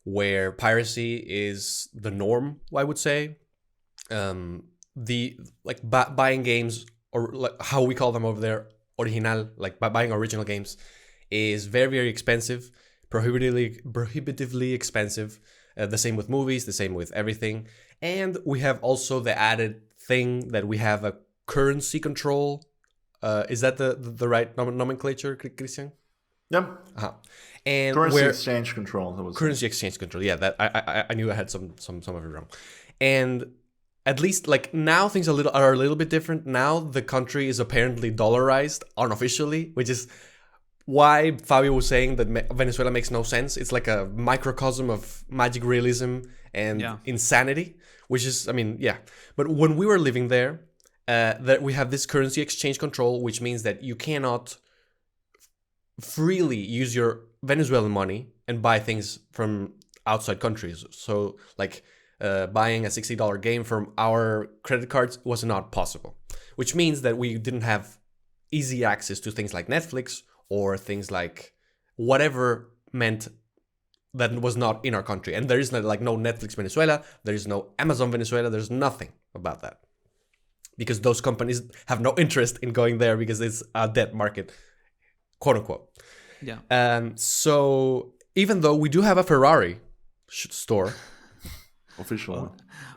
where piracy is the norm, I would say. The like buying games, or like how we call them over there, original, like buying original games, is very, very expensive, prohibitively expensive. The same with movies, the same with everything. And we have also the added thing that we have a currency control. Is that the right nomenclature, Christian? yeah, Uh-huh. And currency where exchange control. That was currency exchange control, yeah, that I knew I had some of it wrong. And at least like now things are a little bit different. Now the country is apparently dollarized unofficially, which is why Fabio was saying that Venezuela makes no sense. It's like a microcosm of magic realism and insanity, which is, I mean, yeah. But when we were living there, that we have this currency exchange control, which means that you cannot freely use your Venezuelan money and buy things from outside countries. So like buying a $60 game from our credit cards was not possible, which means that we didn't have easy access to things like Netflix or things like whatever meant that was not in our country. And there is no Netflix Venezuela, there is no Amazon Venezuela, there's nothing about that. Because those companies have no interest in going there because it's a dead market, quote unquote. Yeah. So even though we do have a Ferrari store, official one.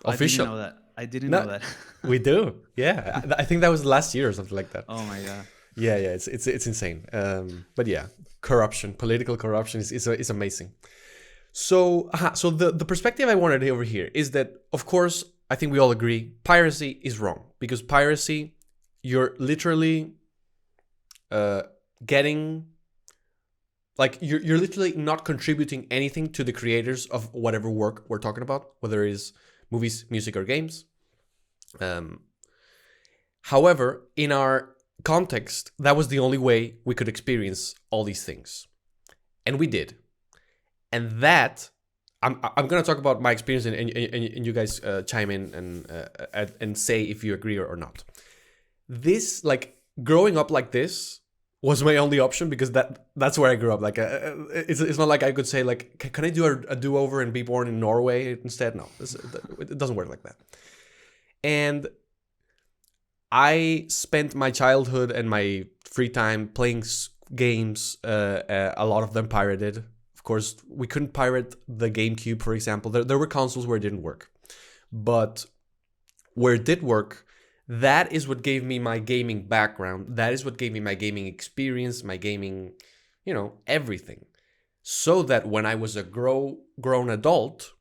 Official. I didn't know that. We do. Yeah. I think that was last year or something like that. Oh my god. Yeah, it's insane. But yeah, political corruption is amazing. So the perspective I wanted over here is that, of course, I think we all agree piracy is wrong, because piracy, you're literally getting, like, you're literally not contributing anything to the creators of whatever work we're talking about, whether it is movies, music, or games. However, in our context, that was the only way we could experience all these things, and we did. And that I'm gonna talk about my experience, and you guys chime in and say if you agree or not. This, like, growing up like this was my only option, because that's where I grew up. Like, it's not like I could say, like, can I do a do-over and be born in Norway instead? No, it doesn't work like that. And I spent my childhood and my free time playing games, a lot of them pirated, of course, we couldn't pirate the GameCube, for example. There were consoles where it didn't work. But where it did work, that is what gave me my gaming background. That is what gave me my gaming experience, my gaming, everything. So that when I was a grown adult,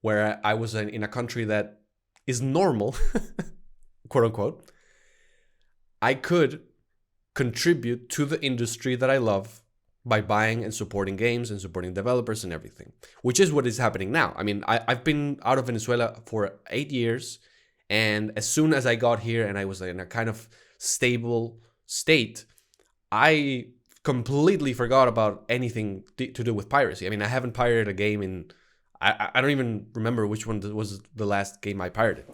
where I was in a country that is normal, quote unquote, I could contribute to the industry that I love by buying and supporting games and supporting developers and everything, which is what is happening now. I mean, I've been out of Venezuela for 8 years, and as soon as I got here and I was in a kind of stable state, I completely forgot about anything to do with piracy. I mean, I haven't pirated a game in, I don't even remember which one was the last game I pirated.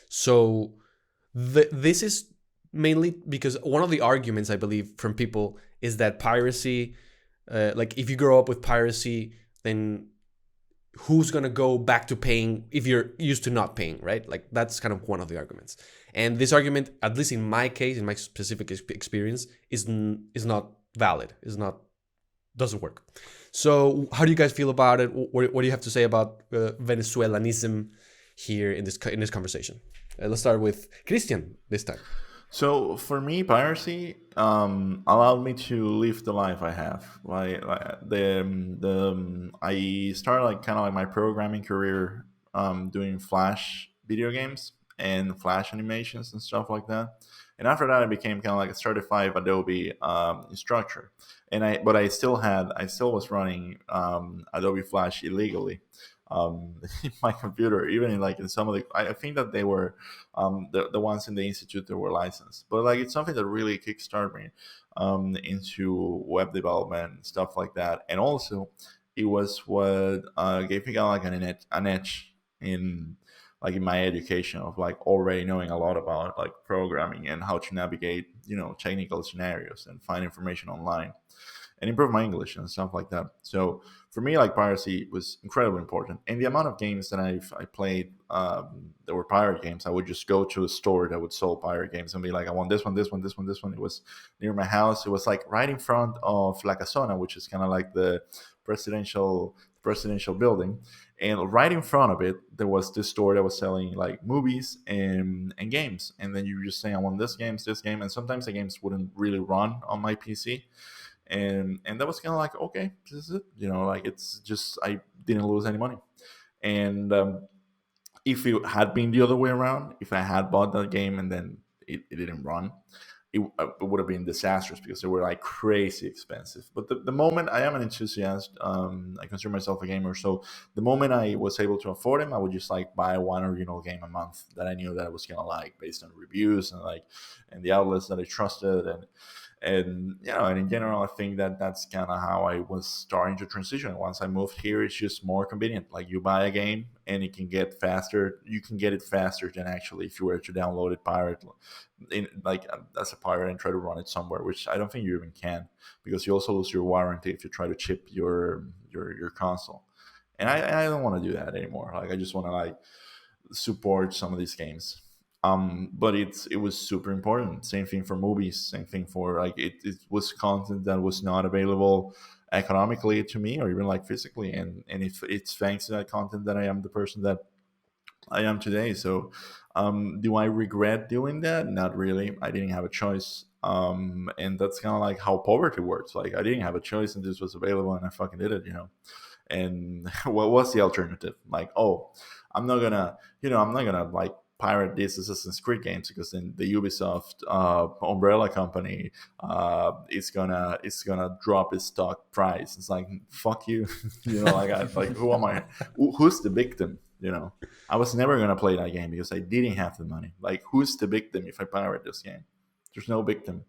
So this is mainly because one of the arguments, I believe, from people is that piracy, like if you grow up with piracy, then who's going to go back to paying if you're used to not paying, right? Like that's kind of one of the arguments. And this argument, at least in my case, in my specific experience, is not valid, doesn't work. So how do you guys feel about it? What do you have to say about Venezuelanism here in this conversation? Let's start with Christian this time. So for me, piracy allowed me to live the life I have. I started like kind of like my programming career doing Flash video games and Flash animations and stuff like that. And after that, I became kind of like a certified Adobe instructor. But I still was running Adobe Flash illegally in my computer, even in some of the. I think that they were the ones in the institute that were licensed. But like it's something that really kickstarted me into web development and stuff like that. And also, it was what gave me kind of like an edge in like in my education of like already knowing a lot about like programming and how to navigate technical scenarios and find information online and improve my English and stuff like that. So for me, like piracy was incredibly important. And the amount of games that I played that were pirate games, I would just go to a store that would sell pirate games and be like, I want this one, this one, this one, this one. It was near my house. It was like right in front of La Casona, which is kind of like the presidential building. And right in front of it, there was this store that was selling like movies and games. And then you just say, I want this game. And sometimes the games wouldn't really run on my PC. And that was kind of like, okay, this is it. Like it's just, I didn't lose any money. And if it had been the other way around, if I had bought that game and then it didn't run, it would have been disastrous because they were like crazy expensive. But the moment I am an enthusiast, I consider myself a gamer. So the moment I was able to afford them, I would just like buy one original game a month that I knew that I was gonna like based on reviews and the outlets that I trusted and and in general, I think that that's kind of how I was starting to transition. Once I moved here, it's just more convenient. Like you buy a game and it can get faster. You can get it faster than actually if you were to download it as a pirate and try to run it somewhere, which I don't think you even can, because you also lose your warranty if you try to chip your console. And I don't want to do that anymore. Like I just want to like support some of these games. But it was super important. Same thing for movies. Same thing for like it was content that was not available economically to me or even like physically. And if it's thanks to that content that I am the person that I am today. So, do I regret doing that? Not really. I didn't have a choice. And that's kind of like how poverty works. Like I didn't have a choice, and this was available, and I fucking did it. And what was the alternative? Like, oh, I'm not gonna like pirate these Assassin's Creed games because then the Ubisoft umbrella company is gonna drop its stock price. It's like fuck you, like who am I? Who's the victim? I was never gonna play that game because I didn't have the money. Like who's the victim if I pirate this game? There's no victim.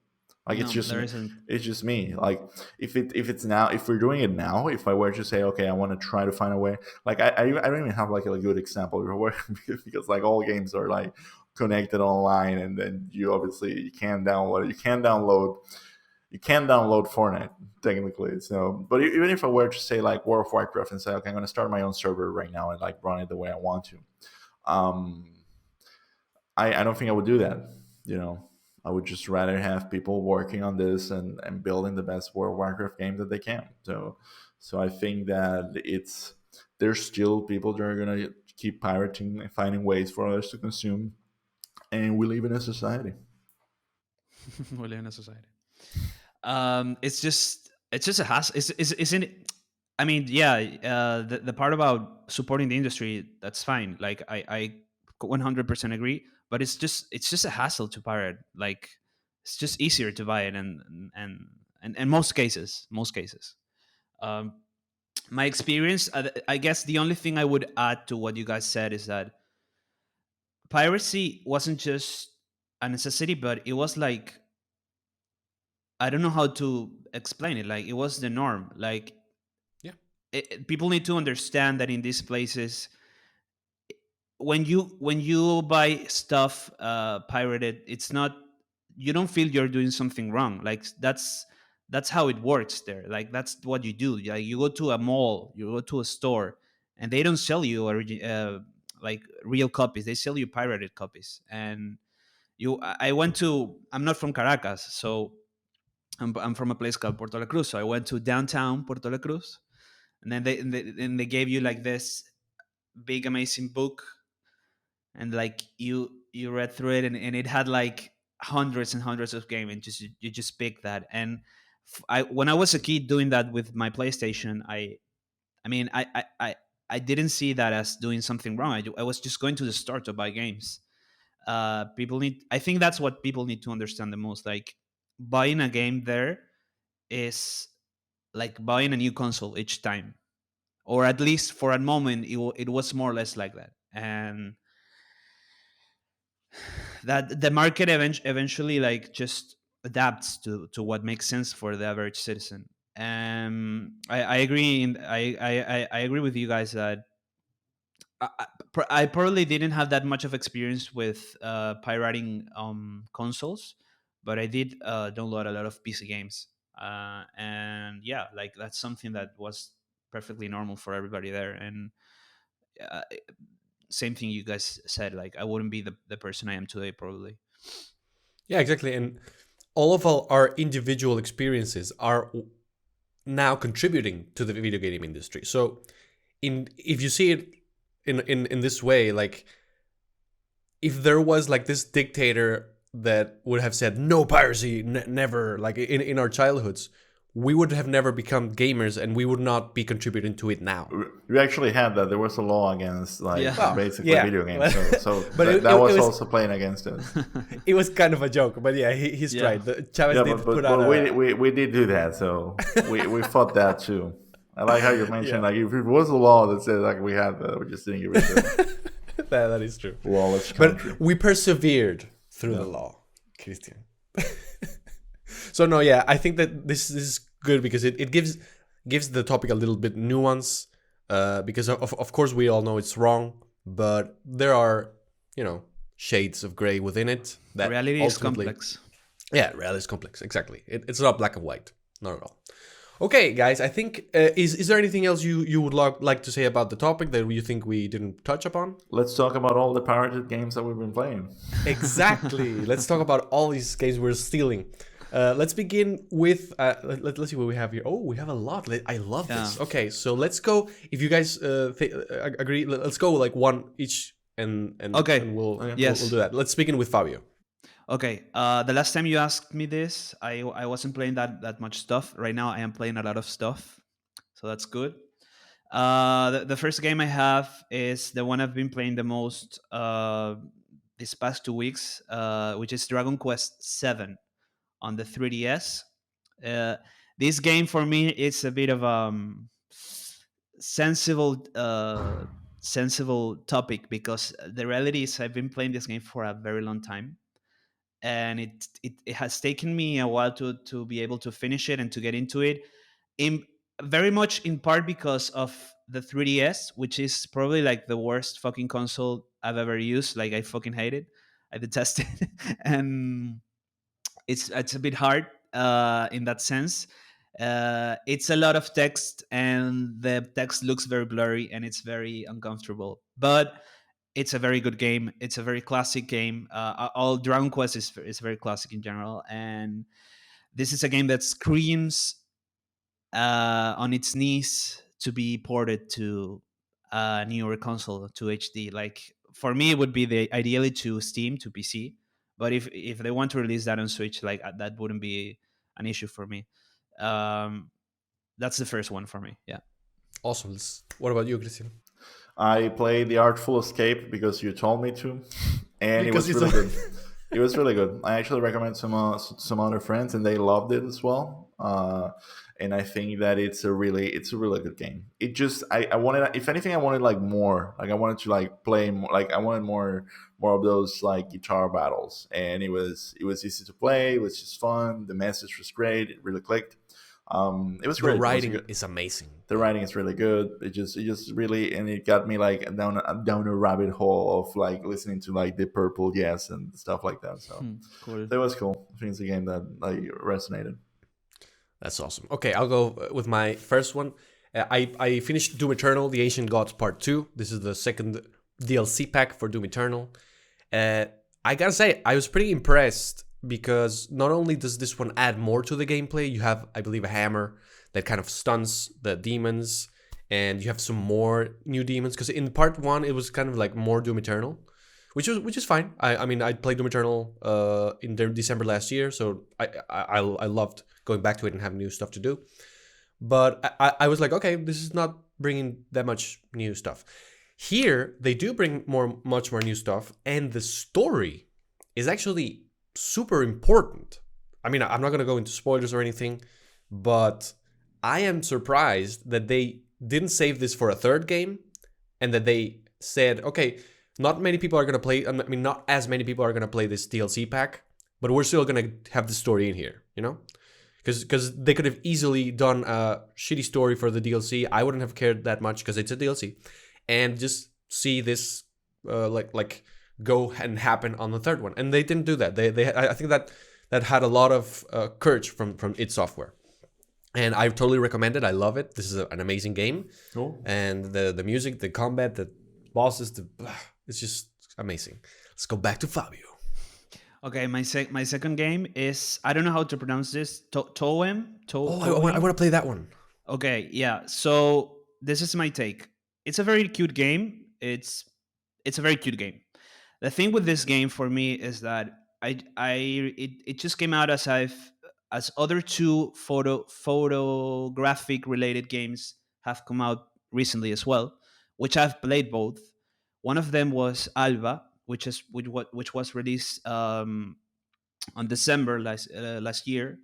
Like No, there isn't. it's just me. Like if we're doing it now, if I were to say, okay, I want to try to find a way, like I don't even have like a good example because like all games are like connected online, and then you can't download it. You can't download Fortnite technically. So, but even if I were to say like World of Warcraft and say, okay, I'm going to start my own server right now and like run it the way I want to, um, I don't think I would do that. I would just rather have people working on this and building the best World of Warcraft game that they can. So So I think that there's still people that are gonna keep pirating and finding ways for us to consume, and we live in a society. We live in a society. It's just a hassle. Isn't it? I mean, yeah, the part about supporting the industry, that's fine. Like I 100% agree, but it's just a hassle to pirate. Like it's just easier to buy it, and most cases. Um, my experience, I guess the only thing I would add to what you guys said is that piracy wasn't just a necessity, but it was like, I don't know how to explain it. Like it was the norm. Like Yeah. people need to understand that in these places, when you buy stuff pirated, it's not, you don't feel you're doing something wrong. Like that's how it works there. Like that's what you do. Like you go to a mall, you go to a store, and they don't sell you like real copies. They sell you pirated copies. And I went to, I'm not from Caracas, so I'm from a place called Puerto La Cruz. So I went to downtown Puerto La Cruz, and then they gave you like this big amazing book, and like you read through it, and it had like hundreds and hundreds of games, and just you just pick that. And when I was a kid doing that with my PlayStation, I mean I didn't see that as doing something wrong. I was just going to the store to buy games. People need, I think that's what people need to understand the most. Like buying a game there is like buying a new console each time, or at least for a moment it was more or less like that. And that the market eventually like just adapts to what makes sense for the average citizen. I agree. I agree with you guys that I probably didn't have that much of experience with pirating consoles, but I did download a lot of PC games, and yeah, like that's something that was perfectly normal for everybody there. And uh, same thing you guys said. Like I wouldn't be the person I am today, probably. Yeah, exactly. And all of our individual experiences are now contributing to the video game industry. So, if you see it in this way, like if there was like this dictator that would have said no piracy, never, like in our childhoods, we would have never become gamers, and we would not be contributing to it now. We actually had that. There was a law against like Yeah. Well, basically yeah. video games, so But that was it was also playing against it. it was kind of a joke, but yeah, he's Yeah. right. Chavez Yeah, did but, put but, out but a we did do that, so we fought that too. I like how you mentioned Yeah. like if it was a law that said like we had that, we just didn't give it to that is true. lawless country. But we persevered through the law, Christian. So no, yeah, I think that this is good because it gives the topic a little bit nuance. Because of course we all know it's wrong, but there are, shades of gray within it that Reality is ultimately, complex. yeah, reality is complex. Exactly, it's not black and white, not at all. Okay, guys, I think is there anything else you would like to say about the topic that you think we didn't touch upon? Let's talk about all the pirated games that we've been playing. Exactly. Let's talk about all these games we're stealing. Let's begin with let's see what we have here. Oh, we have a lot. I love this. Yeah. Okay, so let's go. If you guys agree, let's go like one each, and Okay. and we'll Yes. we'll do that. Let's begin with Fabio. Okay. The last time you asked me this, I wasn't playing that much stuff. Right now, I am playing a lot of stuff, so that's good. The first game I have is the one I've been playing the most these past 2 weeks, which is Dragon Quest VII on the 3DS. Uh, this game for me is a bit of sensible sensible topic, because the reality is I've been playing this game for a very long time, and it has taken me a while to be able to finish it and to get into it, in very much in part because of the 3DS, which is probably like the worst fucking console I've ever used. Like I fucking hate it. I detest it. And it's a bit hard in that sense. It's a lot of text, and the text looks very blurry, and it's very uncomfortable. But it's a very good game. It's a very classic game. All Dragon Quest is very classic in general, and this is a game that screams on its knees to be ported to a newer console to HD. Like for me, it would be the ideally to Steam to PC. But if they want to release that on Switch, like that wouldn't be an issue for me. Um, that's the first one for me. Yeah. Awesome. What about you, Christian? I played The Artful Escape because you told me to, and it Because was it's really good. It was really good. I actually recommend some other friends, and they loved it as well. And I think that it's a really good game. It just I wanted, if anything, I wanted like more. Like I wanted to like play more. Like I wanted more of those like guitar battles, and it was easy to play. It was just fun. The message was great. It really clicked. It was the great. It was writing good. is amazing. The writing is really good. It just really, and it got me like down a rabbit hole of like listening to like the Purple Yes and stuff like that. So Cool. that was cool. I think it's a game that like resonated. That's awesome. Okay, I'll go with my first one. I finished Doom Eternal: The Ancient Gods Part 2. This is the second DLC pack for Doom Eternal. I gotta say, I was pretty impressed because not only does this one add more to the gameplay, you have, I believe, a hammer that kind of stuns the demons, and you have some more new demons. Because in Part 1, it was kind of like more Doom Eternal, which is fine. I mean, I played Doom Eternal in December last year, so I loved going back to it and having new stuff to do. But I was like, okay, this is not bringing that much new stuff. Here, they do bring much more new stuff, and the story is actually super important. I mean, I'm not going to go into spoilers or anything, but I am surprised that they didn't save this for a third game, and that they said, okay, not many people are going to play, I mean, not as many people are going to play this DLC pack, but we're still going to have the story in here, you know? Because they could have easily done a shitty story for the DLC. I wouldn't have cared that much because it's a DLC. And just see this like go and happen on the third one. And they didn't do that. I think that had a lot of courage from id Software. And I totally recommend it. I love it. This is an amazing game. Cool. And the music, the combat, the bosses, it's just amazing. Let's go back to Fabio. Okay, my second game is, I don't know how to pronounce this. Toem. I want to play that one. Okay, yeah. So this is my take. It's a very cute game. It's a very cute game. The thing with this game for me is that it just came out as other two photographic related games have come out recently as well, which I've played both. One of them was Alba, which was released on December last year,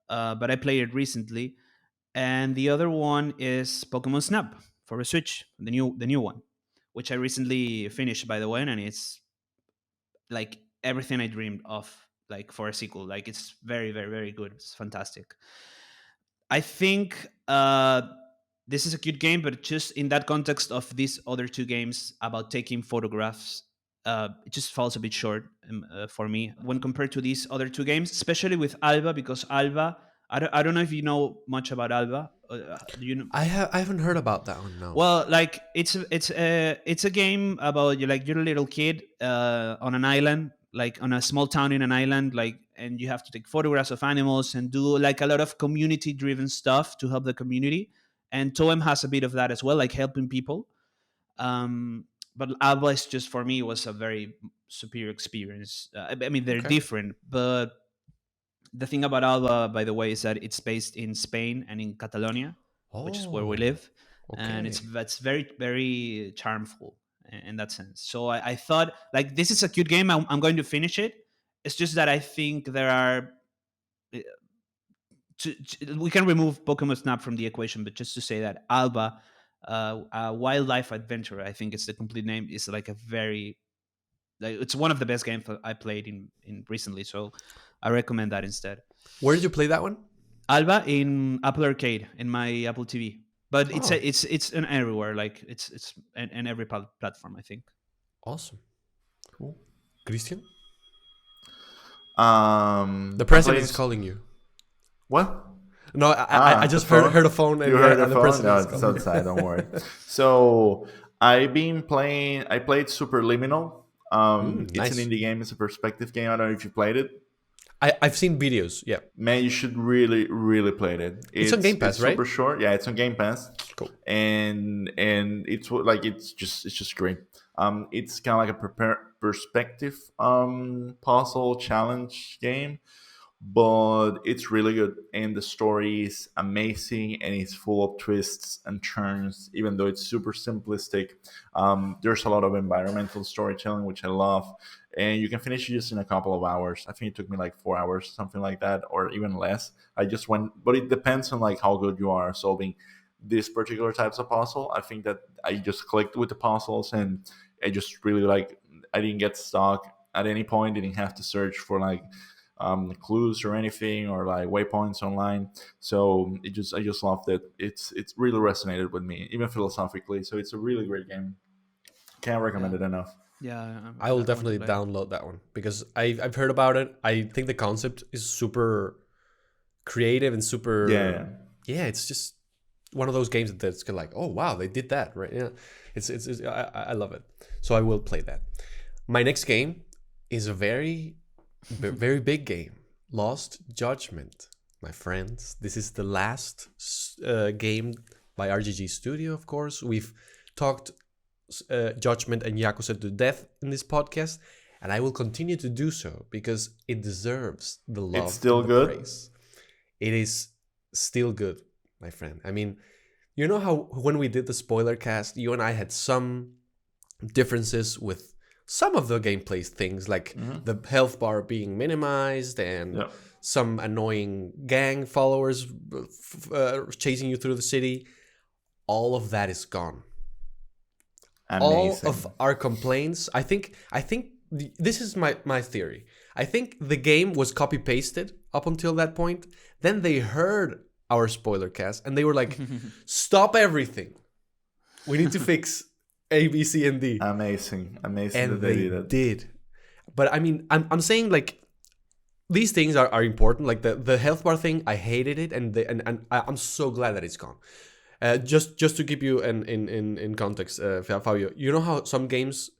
but I played it recently. And the other one is Pokemon Snap for a Switch, the new one, which I recently finished, by the way, and it's like everything I dreamed of, like for a sequel. Like it's very, very, very good. It's fantastic. I think this is a cute game, but just in that context of these other two games about taking photographs, it just falls a bit short for me when compared to these other two games, especially with Alba, because Alba, I don't know if you know much about Alba. Do you know? I haven't heard about that one. No. Well, like it's a game about you're a little kid on an island, like on a small town in an island, like, and you have to take photographs of animals and do like a lot of community driven stuff to help the community. And Toem has a bit of that as well, like helping people. But Alba is just, for me, was a very superior experience. I mean, they're different, but the thing about Alba, by the way, is that it's based in Spain and in Catalonia, which is where we live, and that's very, very charmful in that sense. So I thought, like, this is a cute game. I'm going to finish it. It's just that I think there are. We can remove Pokemon Snap from the equation, but just to say that Alba, a wildlife adventure, I think it's the complete name, is like a very, like, it's one of the best games that I played in recently. So I recommend that instead. Where did you play that one? Alba in Apple Arcade in my Apple TV, but it's in everywhere. Like it's in every platform, I think. Awesome, cool. Christian, The president is calling you. What? No, I just heard a phone. You heard a the phone? president No, it's outside. Don't worry. So I played Superliminal. It's nice. an indie game. It's a perspective game. I don't know if you played it. I've seen videos. Yeah, Man, you should really play it. it's on Game Pass, it's right? super short. Yeah, it's on Game Pass, Cool. and it's just great. It's kind of like a perspective puzzle challenge game, but it's really good, and the story is amazing, and it's full of twists and turns. Even though it's super simplistic, there's a lot of environmental storytelling, which I love, and you can finish it just in a couple of hours. I think it took me like 4 hours, something like that, or even less. I just went, but it depends on like how good you are solving these particular types of puzzle. I think that I just clicked with the puzzles, and I just really like. I didn't get stuck at any point. Didn't have to search for like clues or anything, or like waypoints online. So I just loved it. It's really resonated with me, even philosophically. So it's a really great game. Can't recommend it enough. Yeah, I will want to definitely play. download that one because I've heard about it. I think the concept is super creative and super. Yeah. Yeah, it's just one of those games that's kind of like, oh wow, they did that, right? Yeah, it's I love it. So I will play that. My next game is a very big game. Lost Judgment, my friends. This is the last game by RGG Studio, of course. We've talked Judgment and Yakuza to death in this podcast, and I will continue to do so because it deserves the love. It's still and the good. praise. It is still good, my friend. I mean, you know how when we did the spoiler cast, you and I had some differences with some of the gameplay things, like the health bar being minimized and some annoying gang followers chasing you through the city. All of that is gone. Amazing. All of our complaints, I think this is my theory. I think the game was copy pasted up until that point. Then they heard our spoiler cast and they were like, stop everything. We need to fix A, B, C, and D. Amazing And that they did. did. But I mean, I'm saying like these things are important. Like the health bar thing, I hated it, and I'm so glad that it's gone. Just to keep you in context, Fabio, you know how some games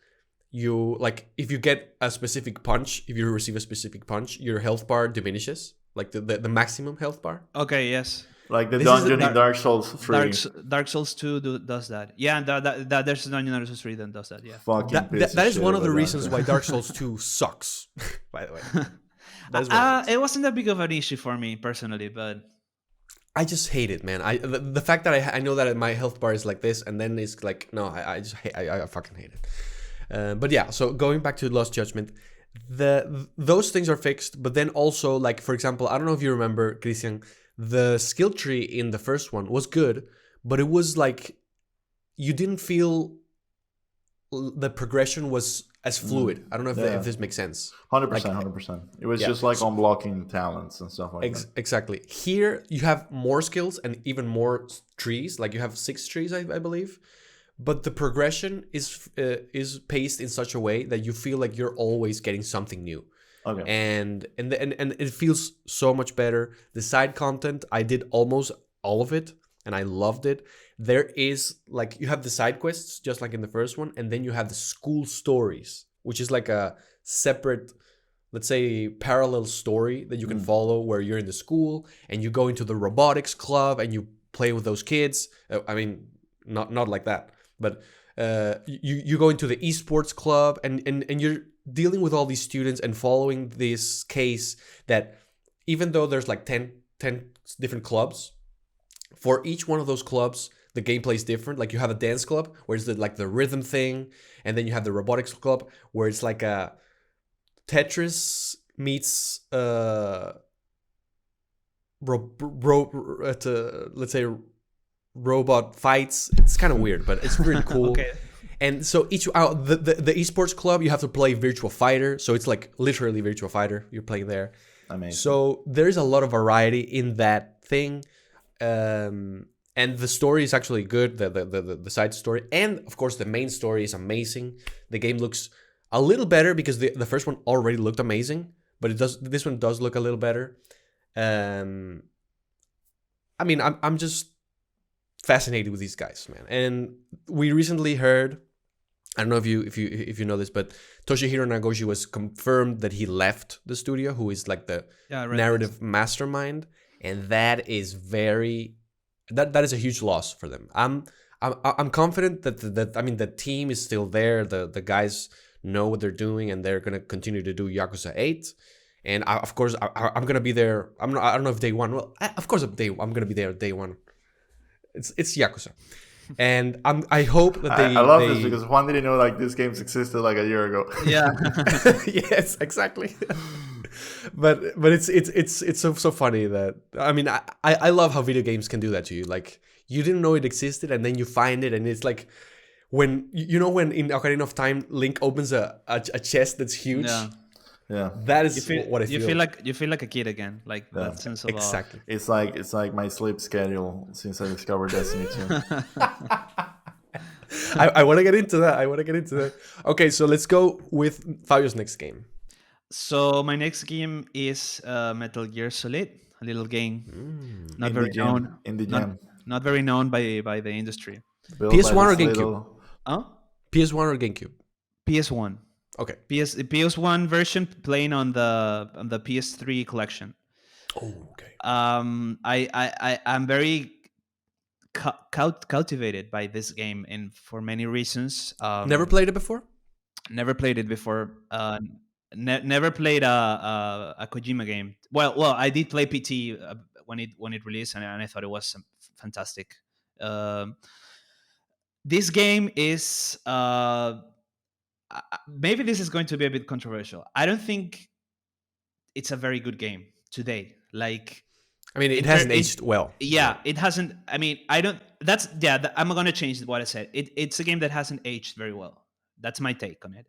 you like if you get a specific punch, if you receive a specific punch, your health bar diminishes, like the maximum health bar. Okay, yes. Like the This is dungeon in Dark Souls 3. Dark Souls 2 does that. Yeah, that there's a dungeon in Dark Souls 3 that does that. Yeah. Fucking piece That is shit one of the that reasons dungeon. why Dark Souls 2 sucks. By the way, that is one of the It wasn't that big of an issue for me personally, but I just hate it, man. The fact that I know that my health bar is like this, and then it's like no, I just hate, I fucking hate it. But yeah, so going back to Lost Judgment, those things are fixed. But then also, like for example, I don't know if you remember, Christian, the skill tree in the first one was good, but it was like you didn't feel the progression was as fluid. I don't know if this makes sense. 100%, Like, 100%. It was yeah. just like unblocking talents and stuff like that. Exactly. Here you have more skills and even more trees. Like you have 6 trees, I believe. But the progression is paced in such a way that you feel like you're always getting something new. Okay. And it feels so much better. The side content, I did almost all of it, and I loved it. There is like you have the side quests just like in the first one, and then you have the school stories, which is like a separate, let's say, parallel story that you can follow where you're in the school and you go into the robotics club and you play with those kids. I mean, not like that, but you go into the esports club and you're dealing with all these students and following this case that even though there's like 10 different clubs, for each one of those clubs, the gameplay is different. Like you have a dance club where it's like the rhythm thing, and then you have the robotics club where it's like a Tetris meets let's say robot fights. It's kind of weird, but it's really cool. Okay. And so each the esports club, you have to play Virtua Fighter, so it's like literally Virtua Fighter you're playing there. Amazing. So there's a lot of variety in that thing. And the story is actually good, the side story, and of course the main story is amazing. The game looks a little better because the first one already looked amazing, but this one does look a little better. I mean, I'm just fascinated with these guys, man. And we recently heard I don't know if you know this, but Toshihiro Nagoshi was confirmed that he left the studio, who is like the Yeah, I read this. narrative mastermind, and that is that is a huge loss for them. I'm confident that I mean the team is still there. The guys know what they're doing, and they're gonna continue to do Yakuza 8. And of course, I'm gonna be there. I don't know if day one. Well, of course, I'm gonna be there day one. It's Yakuza, and I hope that I love this they because Juan didn't know like these games existed like a year ago. Yeah. yes, exactly. but it's so funny that I mean I love how video games can do that to you. Like you didn't know it existed, and then you find it, and it's like when you know when in Ocarina of Time Link opens a chest that's huge. Yeah. Yeah, That You is feel what I you feel. feel like you feel like a kid again, like Yeah. that sense of Exactly. it's like my sleep schedule since I discovered Destiny 2. I want to get into that. Okay, so let's go with Fabio's next game. So my next game is Metal Gear Solid, a little game not very known, In the not gem. not very known by the industry. Built by PS1 or this GameCube? little- Oh, PS1 or GameCube? PS1. Okay. The PS1 version playing on the PS3 collection. Oh, okay. I'm very cultivated by this game, and for many reasons. Never played it before? Never played it before. Never played a Kojima game. Well, I did play PT when it released, and I thought it was fantastic. This game is maybe this is going to be a bit controversial. I don't think it's a very good game today. Like, I mean, it hasn't aged well. yeah, it hasn't. I mean, I don't. That's yeah. I'm gonna change what I said. It's a game that hasn't aged very well. That's my take on it.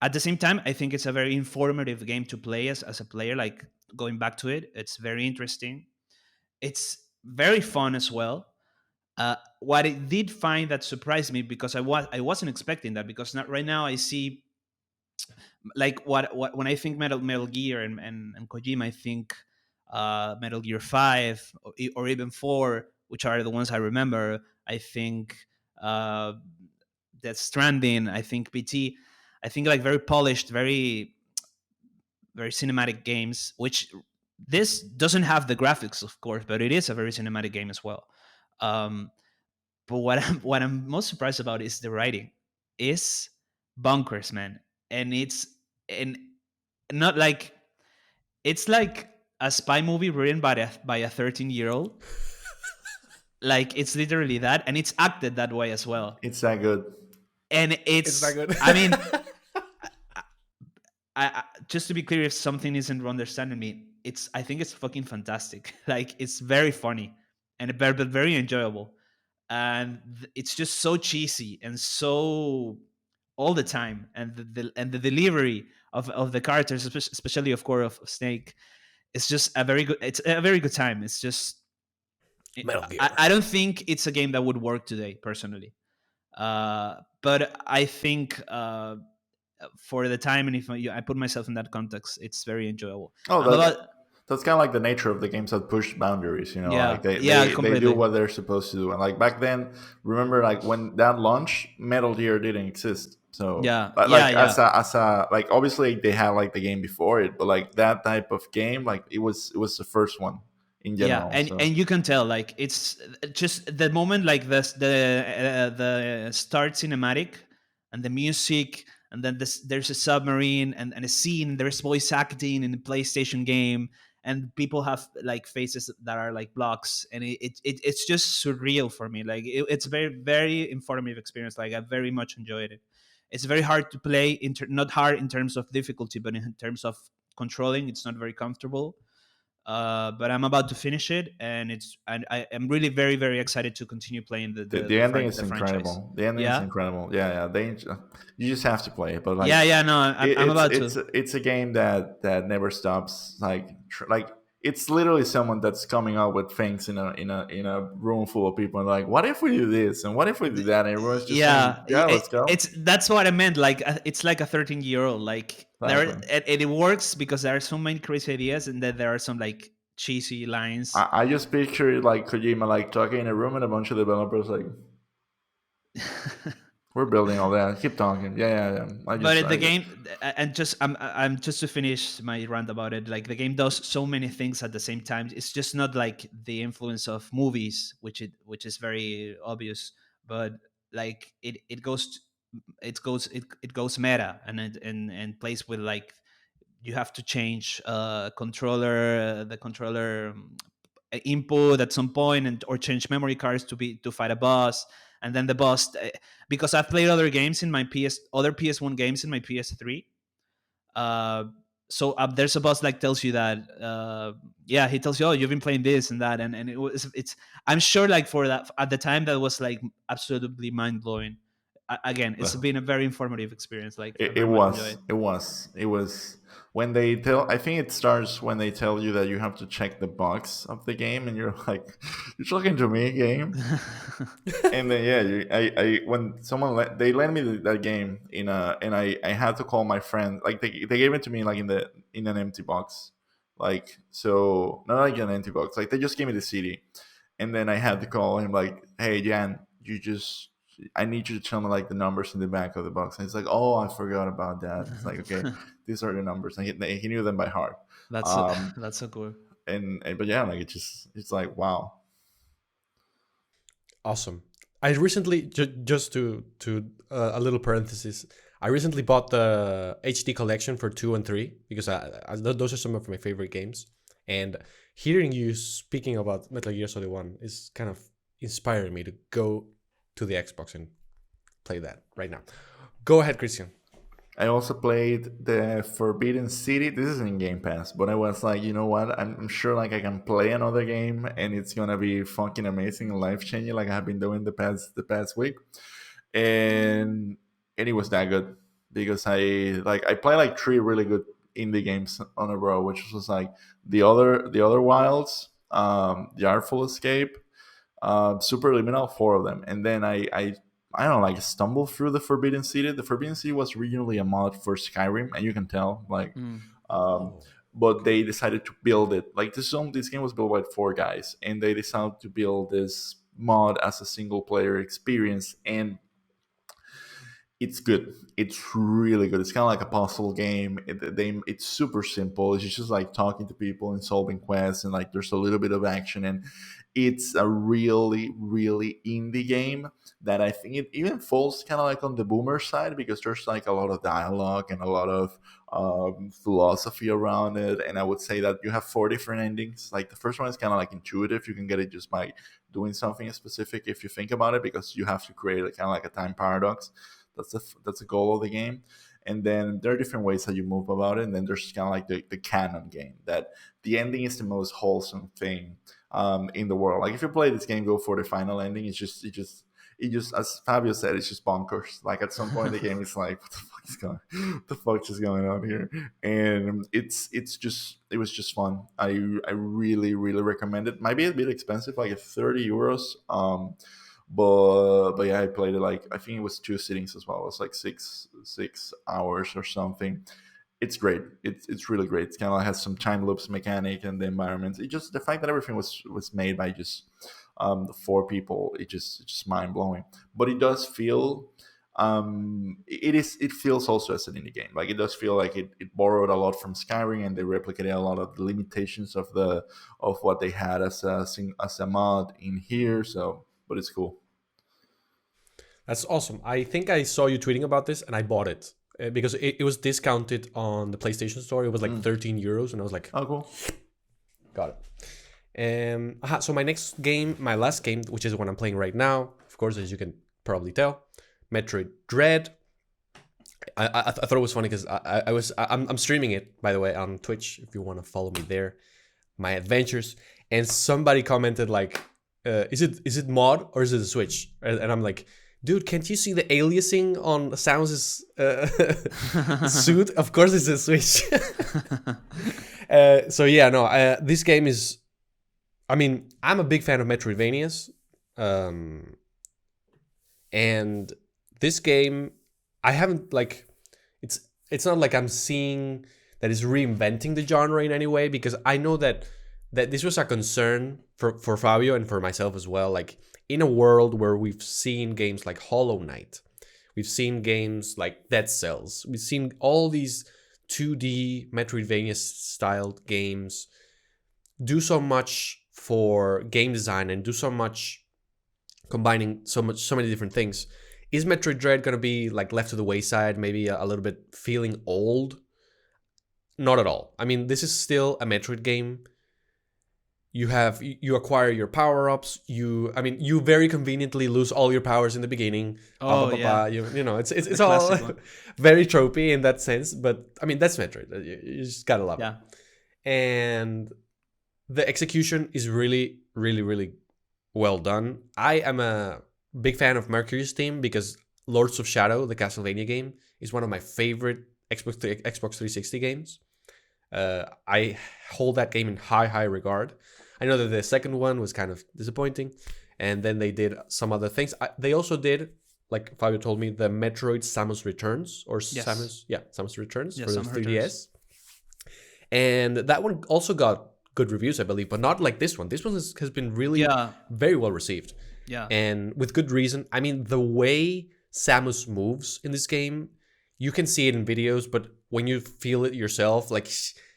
At the same time, I think it's a very informative game to play as a player. Like going back to it, it's very interesting. It's very fun as well. What I did find that surprised me because I wasn't expecting that, because not right now I see like what when I think Metal Gear and Kojima, I think Metal Gear 5 or even 4, which are the ones I remember. I think uh, Death Stranding. I think PT. I think like very polished, very cinematic games. Which this doesn't have the graphics, of course, but it is a very cinematic game as well. Um, but what I'm most surprised about is the writing. Is bonkers, man, and and not like it's like a spy movie written by a 13-year-old. Like it's literally that, and it's acted that way as well. It's that good. And It's not good. I mean, I just to be clear, if something isn't understanding me, I think it's fucking fantastic. Like it's very funny and but very enjoyable, and it's just so cheesy and so all the time, and the delivery of the characters, especially of course of Snake, it's just a very good. It's a very good time. It's just Metal Gear. I don't think it's a game that would work today personally, but I think for the time, and if I put myself in that context, it's very enjoyable. Oh, I'm about, that's kind of like the nature of the games that push boundaries. You know, Yeah. like they Yeah, they completely. do what they're supposed to do. And like back then, remember like when that launched, Metal Gear didn't exist. So Yeah. like Yeah, as a like obviously they had like the game before it, but like that type of game, like it was the first one in general. yeah, so. and you can tell like it's just the moment like the start cinematic and the music, and then there's a submarine and a scene. There's voice acting in the PlayStation game, and people have like faces that are like blocks, and it's just surreal for me. Like it's very informative experience. Like I very much enjoyed it. It's very hard to play, not hard in terms of difficulty, but in terms of controlling, it's not very comfortable. But I'm about to finish it, and I am really very excited to continue playing The ending is the franchise. incredible. The ending is Yeah? incredible. Yeah. You just have to play it. But like, Yeah, no, I'm about it's to. it's a game that never stops. Like it's literally someone that's coming up with things in a room full of people and like, what if we do this and what if we do that? And everyone's just saying, yeah, let's go. It's that's what I meant. Like it's like a 13-year-old. Like Exactly. and it works because there are so many crazy ideas, and then there are some like cheesy lines. I just picture like Kojima like talking in a room and a bunch of developers like, We're building all that. Keep talking. Yeah. But the game, and just I'm just to finish my rant about it, like the game does so many things at the same time. It's just not like the influence of movies, which is very obvious, but like it goes meta, and and plays with like you have to change the controller input at some point, and or change memory cards to fight a boss, and then the boss, because I've played other games in my other PS1 games in my PS3. uh so there's a boss like tells you that yeah, he tells you, oh, you've been playing this and that, and it's I'm sure like for that at the time that was like absolutely mind-blowing. Again, it's been a very informative experience. Like I It very much enjoy was. it. It was when they tell. I think it starts when they tell you that you have to check the box of the game, and you're like, "You're talking to me, game." And then yeah, I when someone they lent me that game in a, and I had to call my friend. Like they gave it to me like in an empty box, like, so not like an empty box. Like they just gave me the CD, and then I had to call him like, "Hey Jan, I need you to tell me like the numbers in the back of the box." And he's like, "Oh, I forgot about that." It's like, okay, these are the numbers, and he knew them by heart. That's so, Um, that's so cool. and but yeah, like it's like wow. Awesome. I recently, just to a little parenthesis, I recently bought the HD collection for 2 and 3 because those are some of my favorite games. And hearing you speaking about Metal Gear Solid 1 is kind of inspiring me to go to the Xbox and play that right now. Go ahead, Christian. I also played the Forbidden City. This is in Game Pass, but I was like, you know what? I'm sure like I can play another game and it's gonna be fucking amazing and life changing, like I have been doing the past week. And it was that good because I play like three really good indie games on a row, which was like the other Wilds, the Artful Escape, Superliminal, four of them, and then I don't know, like stumbled through the Forbidden City. The Forbidden City was originally a mod for Skyrim, and you can tell like, Mm. um, Oh, but they decided to build it like this game was built by four guys, and they decided to build this mod as a single player experience, and it's good. It's really good. It's kind of like a puzzle game. It's super simple. It's just like talking to people and solving quests, and like there's a little bit of action, and it's a really, really indie game that I think it even falls kind of like on the boomer side because there's like a lot of dialogue and a lot of philosophy around it. And I would say that you have four different endings. Like the first one is kind of like intuitive. You can get it just by doing something specific if you think about it, because you have to create a kind of like a time paradox. That's the goal of the game. And then there are different ways that you move about it. And then there's kind of like the canon game that the ending is the most wholesome thing in the world. Like if you play this game, go for the final ending. It just, as Fabio said, it's just bonkers. Like at some point, the game is like, what the fuck is going on here? And it was just fun. I really, really recommend it. Might be a bit expensive, like 30 euros. But yeah, I played it like, I think it was two sittings as well. It was like six hours or something. It's great. It's really great. It's kind of like has some time loops mechanic and the environments. It just, the fact that everything was made by just four people. It's just mind blowing. But it does feel it feels also as an indie game. Like it does feel like it borrowed a lot from Skyrim, and they replicated a lot of the limitations of what they had as a mod in here. So, but it's cool. that's awesome. I think I saw you tweeting about this and I bought it because it was discounted on the PlayStation Store. It was like 13 euros, and I was like, Oh, cool. got it. So my next game, my last game, which is what I'm playing right now, of course, as you can probably tell, Metroid Dread. I thought it was funny because I'm streaming it, by the way, on Twitch if you want to follow me there, my adventures. And somebody commented like, is it mod or is it a Switch? And I'm like, dude, can't you see the aliasing on Sounds' suit? Of course it's a Switch. So yeah, no, this game is, I mean, I'm a big fan of Metroidvanias. And this game, I haven't like, it's not like I'm seeing that it's reinventing the genre in any way, because I know that this was a concern for Fabio and for myself as well. Like in a world where we've seen games like Hollow Knight, We've seen games like Dead Cells. We've seen all these 2D Metroidvania styled games do so much for game design and do so much combining so many different things. Is Metroid Dread gonna be like left to the wayside, maybe a little bit feeling old? Not at all. I mean, this is still a Metroid game. You acquire your power-ups. You very conveniently lose all your powers in the beginning. Oh yeah, You know, it's the all classic one. very tropey in that sense, but I mean, that's Metroid. You just gotta love Yeah. it. And the execution is really, really, really well done. I am a big fan of Mercury's team because Lords of Shadow, the Castlevania game, is one of my favorite Xbox 360 games. I hold that game in high regard. I know that the second one was kind of disappointing, and then they did some other things. They also did, like Fabio told me, the Metroid Samus Returns, or Yes. Samus Returns Yeah, for the Samus 3DS, and that one also got good reviews, I believe, but not like this one. This one has been really Yeah. very well received, Yeah. and with good reason. I mean, the way Samus moves in this game, you can see it in videos, but when you feel it yourself, like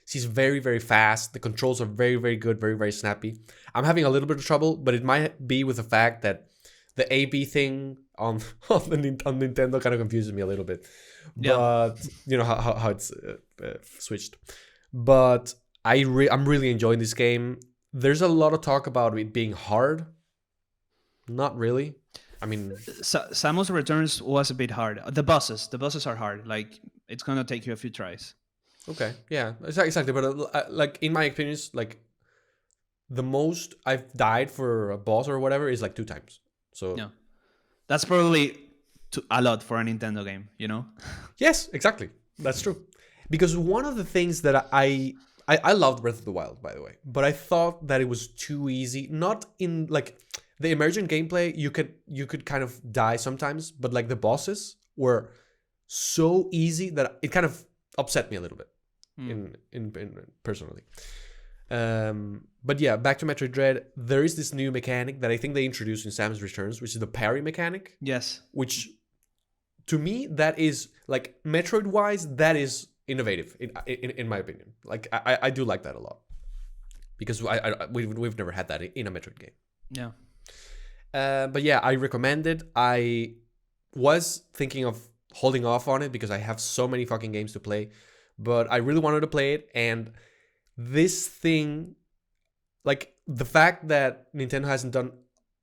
she's very fast. The controls are very good, very snappy. I'm having a little bit of trouble, but it might be with the fact that the A/B thing on on Nintendo kind of confuses me a little bit. Yeah. But you know how it's switched. But I'm really enjoying this game. There's a lot of talk about it being hard. Not really. I mean, Samus Returns was a bit hard. The bosses are hard. Like it's gonna take you a few tries. okay, yeah, exactly. But like in my experience, like the most I've died for a boss or whatever is like 2 times. So Yeah. That's probably a lot for a Nintendo game. You know. yes, exactly. That's true. Because one of the things that I loved Breath of the Wild, by the way, but I thought that it was too easy. Not in like the emergent gameplay, you could kind of die sometimes, but like the bosses were so easy that it kind of upset me a little bit in personally. But yeah, back to Metroid Dread. There is this new mechanic that I think they introduced in Samus Returns, which is the parry mechanic. Yes. Which to me, that is like Metroid wise, that is innovative in my opinion. Like I do like that a lot because we've never had that in a Metroid game. Yeah. But yeah, I recommend it. I was thinking of holding off on it because I have so many fucking games to play, but I really wanted to play it. And this thing, like the fact that Nintendo hasn't done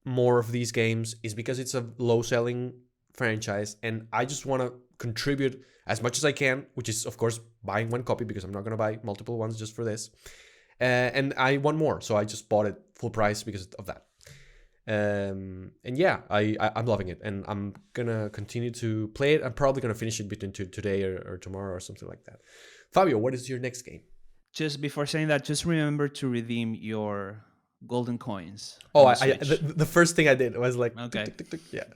more of these games is because it's a low selling franchise, and I just want to contribute as much as I can, which is of course buying one copy because I'm not going to buy multiple ones just for this. And I want more, so I just bought it full price because of that. And yeah, I'm loving it, and I'm gonna continue to play it. I'm probably gonna finish it between today or tomorrow or something like that. Fabio, what is your next game? Just before saying that, just remember to redeem your golden coins. Oh, on the Switch. the first thing I did was like, Okay. tick, tick, tick, tick.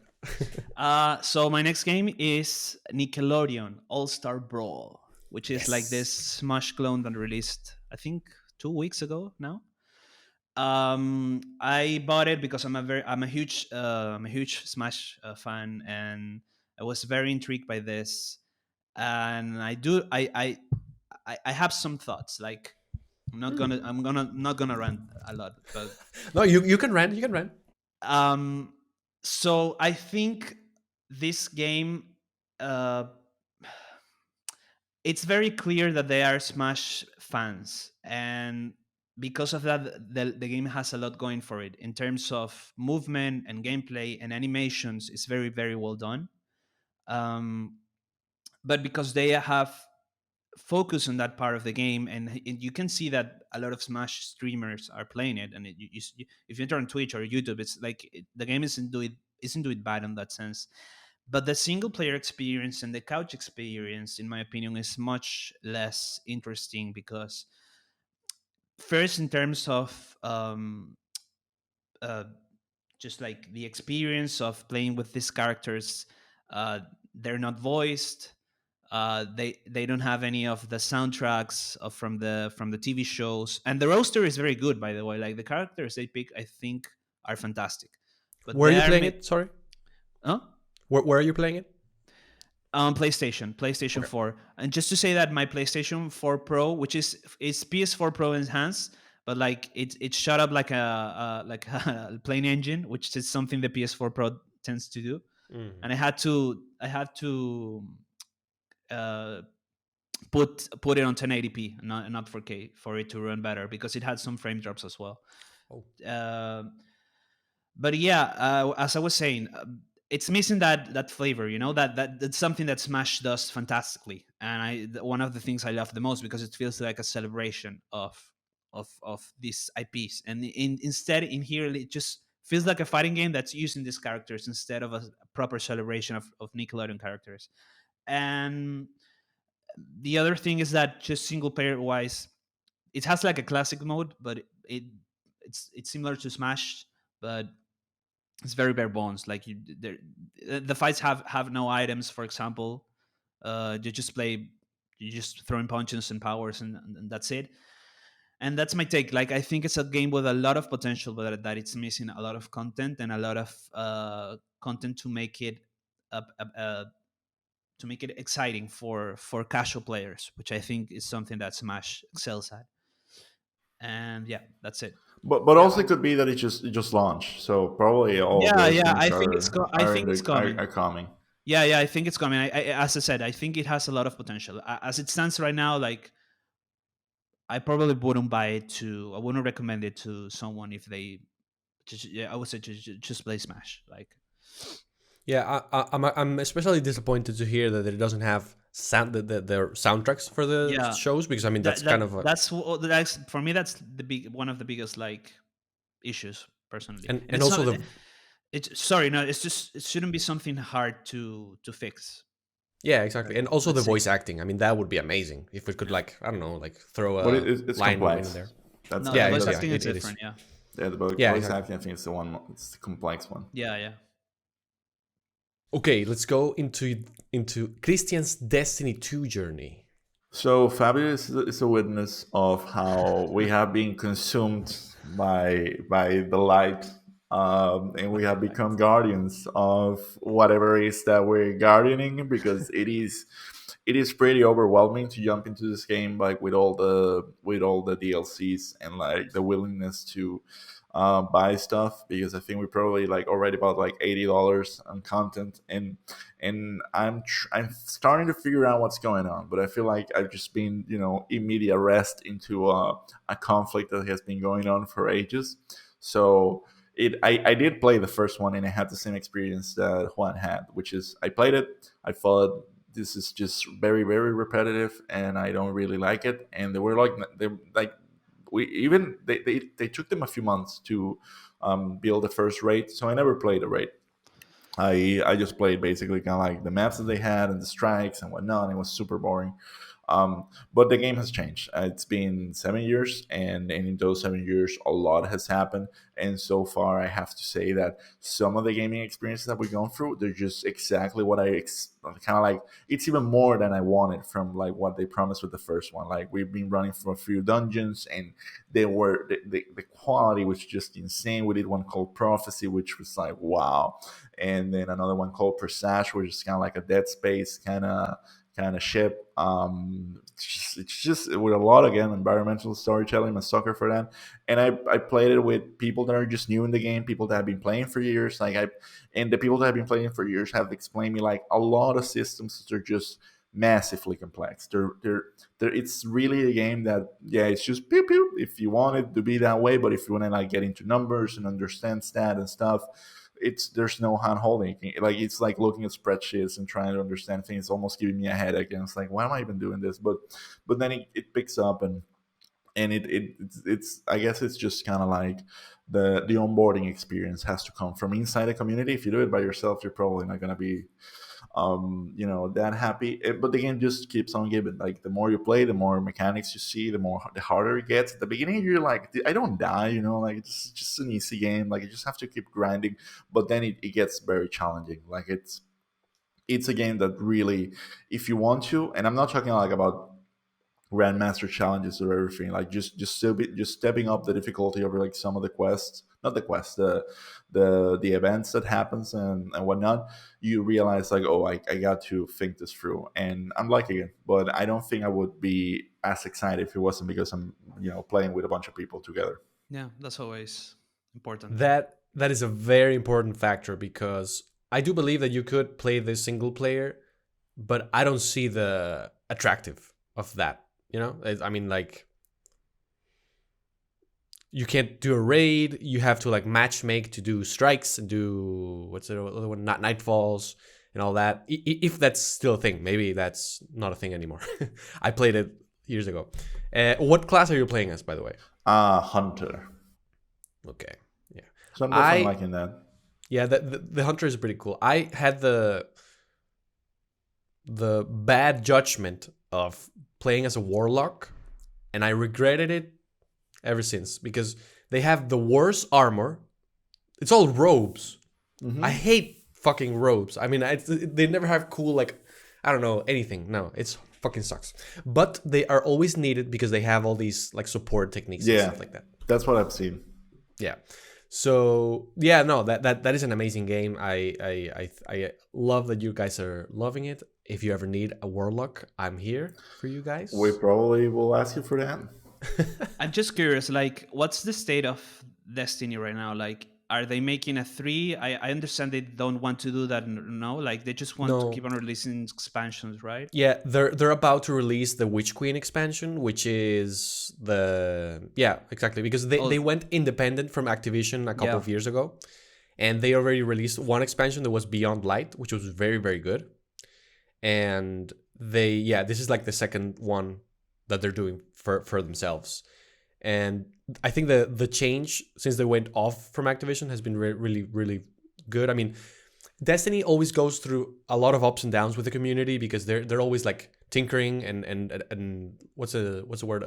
Yeah. So my next game is Nickelodeon All-Star Brawl, which is like Yes. this Smash clone that released, I think, 2 weeks ago now. I bought it because I'm a huge Smash fan, and I was very intrigued by this. And I have some thoughts. Like not gonna rant a lot, but No, you can rant. You can rant. so I think this game, it's very clear that they are Smash fans, and because of that, the game has a lot going for it in terms of movement and gameplay and animations. It's very well done. But because they have focus on that part of the game, and you can see that a lot of Smash streamers are playing it, and if you enter on Twitch or YouTube, it's like the game isn't doing bad in that sense. But the single player experience and the couch experience, in my opinion, is much less interesting because first, in terms of uh, just like the experience of playing with these characters, they're not voiced. They don't have any of the soundtracks from the TV shows, and the roster is very good, by the way. Like the characters they pick, I think, are fantastic. But Where are you they playing it? Sorry. Huh? Where are you playing it? On PlayStation Okay. 4. And just to say that my PlayStation 4 Pro, which is PS4 Pro enhanced, but like it shot up like like a plain engine, which is something the PS4 Pro tends to do. Mhm. And I had to uh, put it on 1080p, not 4K, for it to run better because it had some frame drops as well. Oh. Uh, but yeah, as I was saying, it's missing that flavor. You know that's something that Smash does fantastically, and one of the things I love the most because it feels like a celebration of these IPs, and instead in here it just feels like a fighting game that's using these characters instead of a proper celebration of Nickelodeon characters. And the other thing is that just single player wise, it has like a classic mode, but it's similar to Smash, but it's very bare bones. Like the fights have no items, for example. You just play, you just throwing punches and powers, and that's it. And that's my take. Like I think it's a game with a lot of potential, but that it's missing a lot of content and a lot of content to make it exciting for casual players, which I think is something that Smash excels at. And yeah, that's it. But Yeah. also it could be that it just launched, so probably all Yeah, those yeah. games I think I think it's coming. are coming. Yeah, yeah. I think it's coming. As I said, I think it has a lot of potential. As it stands right now, like I probably wouldn't buy it to. I wouldn't recommend it to someone if they. Yeah, I would say just play Smash. Like, Yeah, I'm especially disappointed to hear that it doesn't have their soundtracks for the yeah, shows, because I mean that's kind of a, that's for me. That's the big one of the biggest like issues personally. And and it's also not. the, It's sorry, no. It's just it shouldn't be something hard to fix. yeah, exactly, and also the Let's say. voice acting. I mean that would be amazing if we could, like, I don't know, like throw But a it's line in complex. there. That's No, the Yeah, the voice the acting is it is. different. Yeah, yeah, the Yeah, voice exactly. acting, I think, it's the one. It's the complex one. yeah, yeah. Okay, let's go into Christian's Destiny 2 journey. So Fabio is a witness of how we have been consumed by the light, and we By have the light. become guardians of whatever it is that we're guardianing, because it is pretty overwhelming to jump into this game, like with all the DLCs and like the willingness to buy stuff, because I think we probably like already bought like $80 on content, and I'm starting to figure out what's going on, but I feel like I've just been immediate arrest into a conflict that has been going on for ages. So I did play the first one, and I had the same experience that Juan had, which is I played it, I thought this is just very very repetitive and I don't really like it, and they they took them a few months to build the first raid, so I never played a raid. I just played basically kind of like the maps that they had and the strikes and whatnot, and it was super boring. But the game has changed. It's been 7 years, and in those 7 years, a lot has happened. And so far, I have to say that some of the gaming experiences that we've gone through, they're just exactly what kind of like. It's even more than I wanted from like what they promised with the first one. Like we've been running for a few dungeons, and the quality was just insane. We did one called Prophecy, which was like wow, and then another one called Presage, which is kind of like a Dead Space kind of ship. It's just with a lot, again, environmental storytelling. I'm a sucker for that, and I played it with people that are just new in the game, people that have been playing for years. And the people that have been playing for years have explained me like a lot of systems that are just massively complex. It's really a game that, yeah, it's just pew pew if you want it to be that way, but if you want to like get into numbers and understand stat and stuff, there's no hand holding. Like it's like looking at spreadsheets and trying to understand things. It's almost giving me a headache, and it's like, why am I even doing this? But then it picks up, and it's I guess it's just kind of like the onboarding experience has to come from inside a community. If you do it by yourself, you're probably not gonna be that happy. But the game just keeps on giving. Like the more you play, the more mechanics you see, the harder it gets. At the beginning, you're like, I don't die, like it's just an easy game. Like you just have to keep grinding. But then it gets very challenging. Like it's a game that really, if you want to, and I'm not talking like about grandmaster challenges or everything. Like just stepping up the difficulty over like some of the quests, not the quests, the events that happens and whatnot. You realize like, oh, I got to think this through, and I'm liking it. But I don't think I would be as excited if it wasn't because I'm playing with a bunch of people together. Yeah, that's always important. That is a very important factor because I do believe that you could play this single player, but I don't see the attractive of that. I mean, like, you can't do a raid. You have to like match make to do strikes and do what's the other one, not nightfalls and all that. If that's still a thing, maybe that's not a thing anymore. I played it years ago. What class are you playing as, by the way? Hunter. Okay, yeah. So I'm definitely liking that. Yeah, the hunter is pretty cool. I had the bad judgment of playing as a warlock, and I regretted it ever since because they have the worst armor. It's all robes. Mm-hmm. I hate fucking robes. I mean, they never have cool, like, I don't know, anything. No, it's fucking sucks. But they are always needed because they have all these like support techniques and stuff like that. That's what I've seen. Yeah. So yeah, no, that is an amazing game. I love that you guys are loving it. If you ever need a warlock, I'm here for you guys. We probably will ask you for that. I'm just curious, like, what's the state of Destiny right now? Like, are they making a 3? I understand they don't want to do that. No, like they just want to keep on releasing expansions, right? Yeah, they're about to release the Witch Queen expansion, which is exactly, because they went independent from Activision a couple of years ago, and they already released one expansion that was Beyond Light, which was very, very good. And this is like the second one that they're doing for themselves. And I think the change since they went off from Activision has been really, really good. I mean, Destiny always goes through a lot of ups and downs with the community because they're always like tinkering and what's the word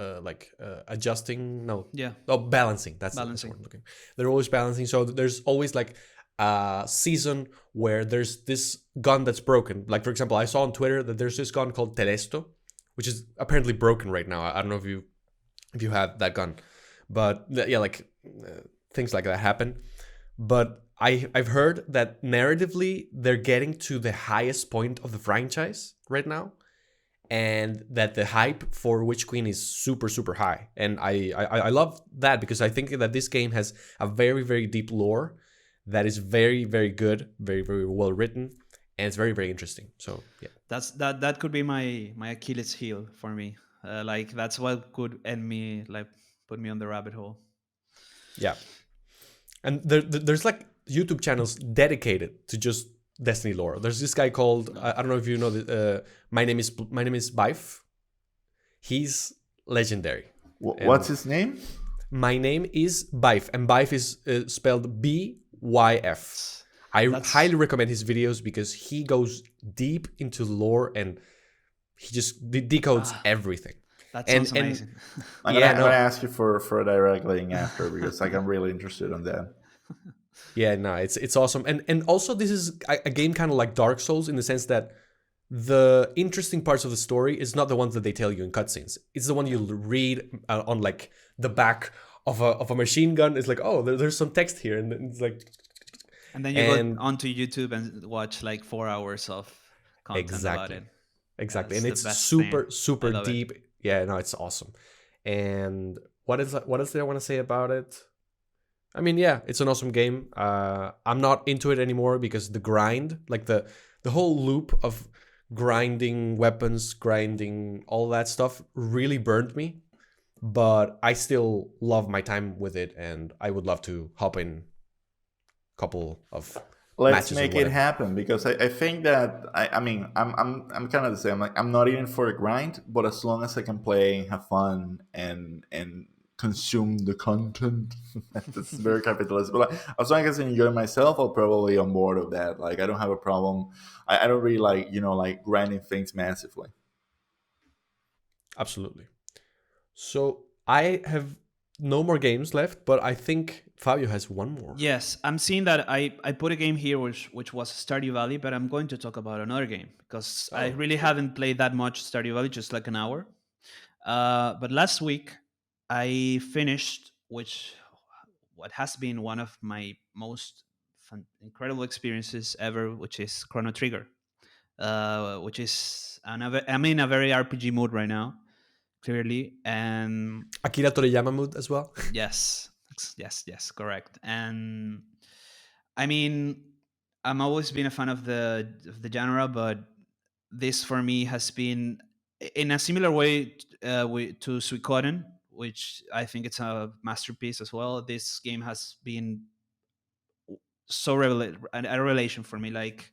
adjusting? No. Yeah. Oh, balancing. That's balancing. The word. Okay. They're always balancing. So there's always like a season where there's this gun that's broken. Like, for example, I saw on Twitter that there's this gun called Telesto, which is apparently broken right now. I don't know if you have that gun, but things like that happen. But I've heard that narratively they're getting to the highest point of the franchise right now, and that the hype for Witch Queen is super, super high. And I love that because I think that this game has a very, very deep lore that is very, very good, very, very well written, and it's very, very interesting. So yeah, that could be my Achilles heel for me. Like that's what could end me, like put me on the rabbit hole. Yeah, and there's like YouTube channels dedicated to just Destiny lore. There's this guy called I don't know if you know my name is Bife. He's legendary. What's his name? My name is Bife, and Bife is spelled BYF. I highly recommend his videos because he goes deep into lore and he just decodes everything. That sounds amazing. I'm gonna ask you for a direct link after because like I'm really interested in that. Yeah, no, it's awesome. And also this is a game kind of like Dark Souls in the sense that the interesting parts of the story is not the ones that they tell you in cutscenes. It's the one you read on like the back of a machine gun. It's like, oh, there's some text here, and it's like, and then you go onto YouTube and watch like 4 hours of content about it. Exactly, and it's super deep. Yeah, no, it's awesome. And what else did I want to say about it? I mean, yeah, it's an awesome game. I'm not into it anymore because the grind, like the whole loop of grinding weapons, grinding all that stuff really burned me. But I still love my time with it, and I would love to hop in a couple of Let's make it happen because I think that I mean I'm kind of the same. Like I'm not in it for a grind, but as long as I can play, have fun, and consume the content, that's very capitalist. But like, as long as I enjoy myself, I'll probably on board of that. Like I don't have a problem. I don't really like grinding things massively. Absolutely. So I have no more games left, but I think Fabio has one more. Yes, I'm seeing that I put a game here which was Stardew Valley, but I'm going to talk about another game because I really haven't played that much Stardew Valley, just like an hour. But last week I finished, which what has been one of my most incredible experiences ever, which is Chrono Trigger, which is I'm in a very RPG mood right now, clearly, and Akira Toriyama mood as well. yes, yes, correct. And I mean, I'm always been a fan of the genre, but this for me has been in a similar way to Suikoden, which I think it's a masterpiece as well. This game has been so a revelation for me. Like,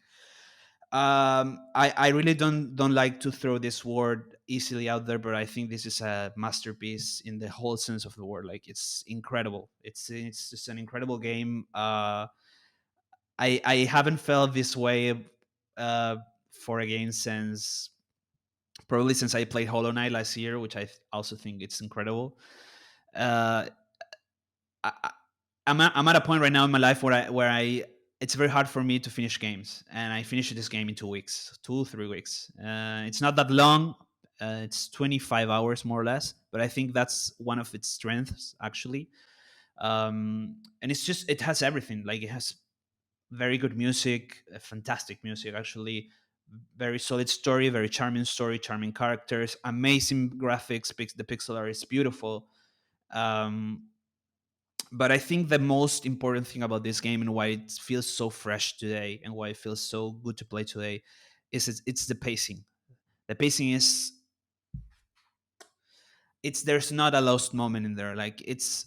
I really don't like to throw this word easily out there, but I think this is a masterpiece in the whole sense of the word. Like, it's incredible. It's just an incredible game. I haven't felt this way uh, for a game since probably since I played Hollow Knight last year, which also think it's incredible. Uh, I, I'm at a point right now in my life where I it's very hard for me to finish games, and I finished this game in 2 weeks, 2 3 weeks. It's not that long. It's 25 hours more or less, but I think that's one of its strengths actually. And it's just it has everything. Like it has very good music, fantastic music actually, very solid story, very charming story, charming characters, amazing graphics. The pixel art is beautiful. Um, but I think the most important thing about this game and why it feels so fresh today and why it feels so good to play today is it's the pacing. The pacing is it's there's not a lost moment in there. Like it's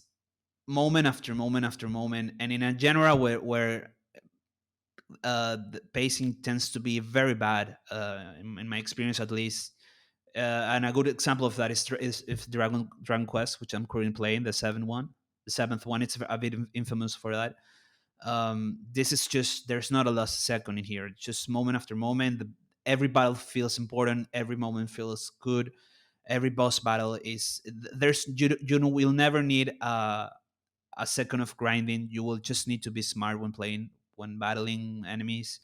moment after moment after moment, and in a genre where the pacing tends to be very bad, in my experience at least. And a good example of that is Dragon Quest, which I'm currently playing, the seventh one. It's a bit infamous for that. This is just there's not a last second in here. It's just moment after moment. Every battle feels important. Every moment feels good. Every boss battle is there's you will never need a second of grinding. You will just need to be smart when battling enemies.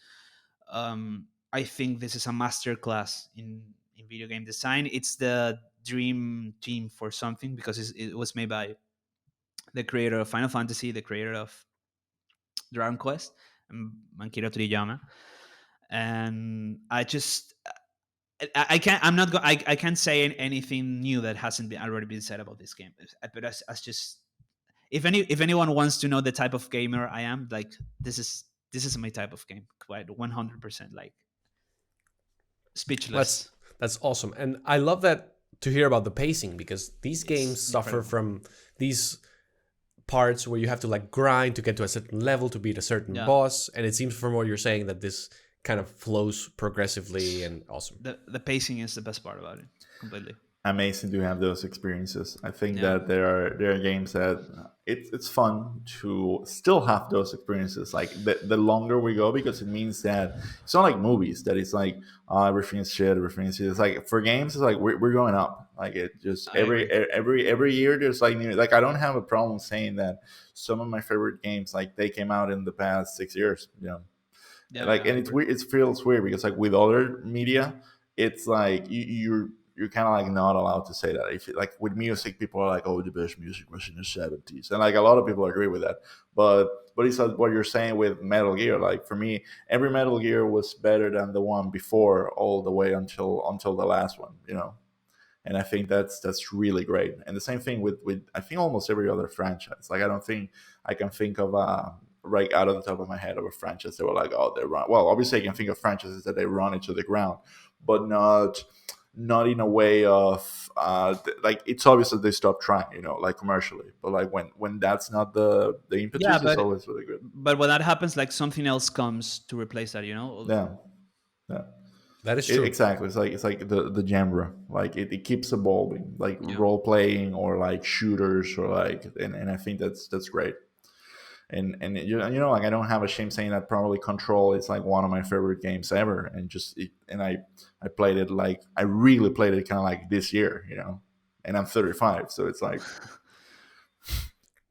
I think this is a master class in video game design. It's the dream team for something because it was made by the creator of Final Fantasy, the creator of Dragon Quest, and Akira Toriyama. And I can't I'm not go, I can't say anything new that hasn't been already been said about this game. But as just if anyone wants to know the type of gamer I am, like this is my type of game, quite 100%, like That's speechless. that's awesome, and I love that to hear about the pacing because these games It's suffer incredible. from these parts where you have to like grind to get to a certain level to beat a certain Yeah, boss, and it seems from what you're saying that this kind of flows progressively and awesome. the pacing is the best part about it, completely. Amazing to have those experiences. I think Yeah, that there are games that it's fun to still have those experiences. Like the longer we go, because it means that it's not like movies that it's like everything is shit, everything is shit. It's like for games, it's like we're going up. Like it just I agree. every year there's like new. Like I don't have a problem saying that some of my favorite games like they came out in the past 6 years. You know, Yeah, like yeah, and it's weird. It feels weird because like with other media, it's like you're kind of like not allowed to say that. If like with music, people are like, "Oh, the best music was in the '70s," and like a lot of people agree with that. But it's like what you're saying with Metal Gear. Like for me, every Metal Gear was better than the one before, all the way until the last one. You know, and I think that's really great. And the same thing with I think almost every other franchise. Like I don't think I can think of right out of the top of my head of a franchise that were like, oh, they run. Well, obviously I can think of franchises that they run into the ground, but not in a way of like it's obvious that they stop trying, you know, like commercially. But like when that's not the yeah. impetus, it's But always really good. but when that happens, like something else comes to replace that. Yeah, yeah. That is true. Exactly. It's like the genre. Like it keeps evolving, like Yeah. role playing or like shooters or like, and I think that's great. And you know, like I don't have a shame saying that probably Control is like one of my favorite games ever, and I played it like I really played it kind of like this year, you know, and I'm 35, so it's like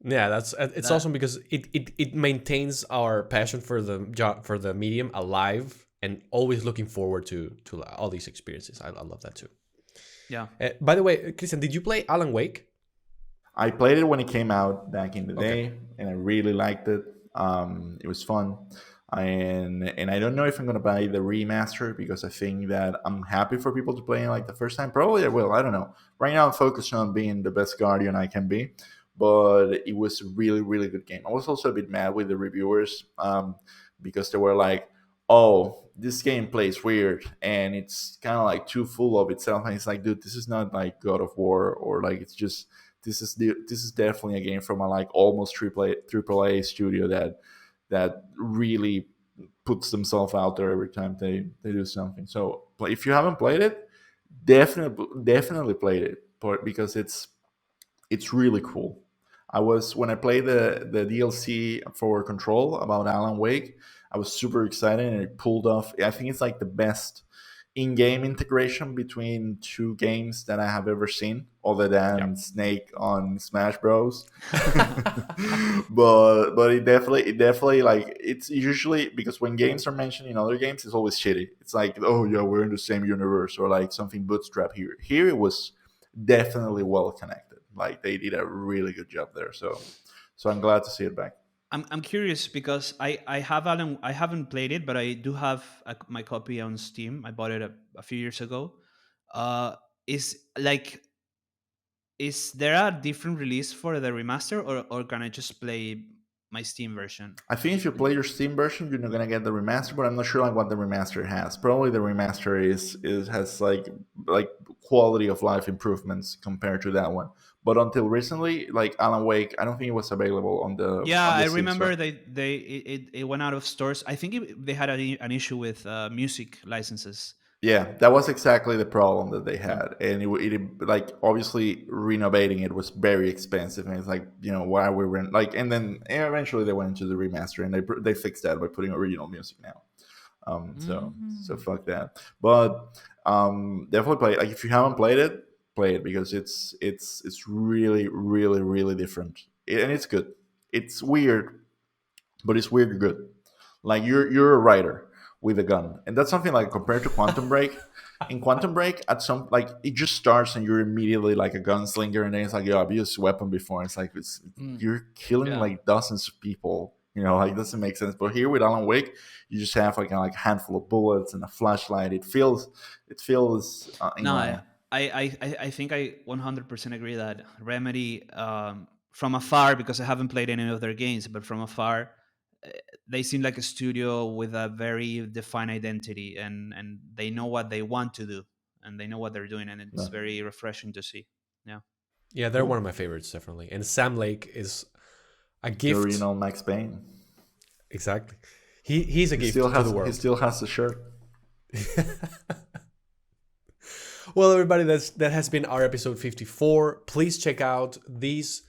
Yeah, that's it's That awesome because it maintains our passion for the job for the medium alive and always looking forward to all these experiences. I love that too. Yeah. By the way, Christian, did you play Alan Wake? I played it when it came out back in the Okay. day, and I really liked it. It was fun, and I don't know if I'm gonna buy the remaster because I think that I'm happy for people to play it like the first time. Probably I will. I don't know. Right now I'm focused on being the best guardian I can be, but it was a really really good game. I was also a bit mad with the reviewers because they were like, "Oh, this game plays weird and it's kind of like too full of itself." And it's like, dude, this is not like God of War or like it's just this is definitely a game from a like almost triple A studio that really puts themselves out there every time they do something. So if you haven't played it, definitely play it because it's really cool. I was when I played the DLC for Control about Alan Wake, I was super excited and it pulled off. I think it's like the best in-game integration between two games that I have ever seen, other Yeah. than Snake on Smash Bros. But it definitely like it's usually because when games are mentioned in other games, it's always shitty. It's like, oh yeah, we're in the same universe or like something bootstrap here. Here it was definitely well connected. Like they did a really good job there. So I'm glad to see it back. I'm curious because I haven't played it, but I do have my copy on Steam. I bought it a few years ago. Uh, is like is there a different release for the remaster, or can I just play my Steam version? I think if you play your Steam version, you're not gonna get the remaster, but I'm not sure like what the remaster has. Probably the remaster is has like quality of life improvements compared to that one. But until recently, like Alan Wake, I don't think it was available Yeah, on I the Steam remember store. it went out of stores. I think they had an issue with music licenses. Yeah, that was exactly the problem that they Yeah. had, and it like obviously renovating it was very expensive, and it's like why we were like, and then eventually they went into the remaster and they fixed that by putting original music now. So Mhm. fuck that. But definitely play it. Like if you haven't played it, play it because it's really really really different, and it's good. It's weird, but it's weird good. Like you're a writer with a gun, and that's something like compared to Quantum Break. In Quantum Break, at some like it just starts and you're immediately like a gunslinger, and then it's like I've used a weapon before. And it's like Mm. you're killing Yeah. like dozens of people. Like it doesn't make sense. But here with Alan Wake, you just have like a handful of bullets and a flashlight. It feels in No, line. I think I 100% agree that Remedy, from afar, because I haven't played any of their games, but from afar, uh, they seem like a studio with a very defined identity, and they know what they want to do, and they know what they're doing, and it's No. very refreshing to see. Yeah. Yeah, they're one of Cool. my favorites, definitely. And Sam Lake is a The gift. original Max Payne. Exactly. He's a He still gift to the has he world. still has the shirt. Well, everybody, that has been our episode 54. Please check out these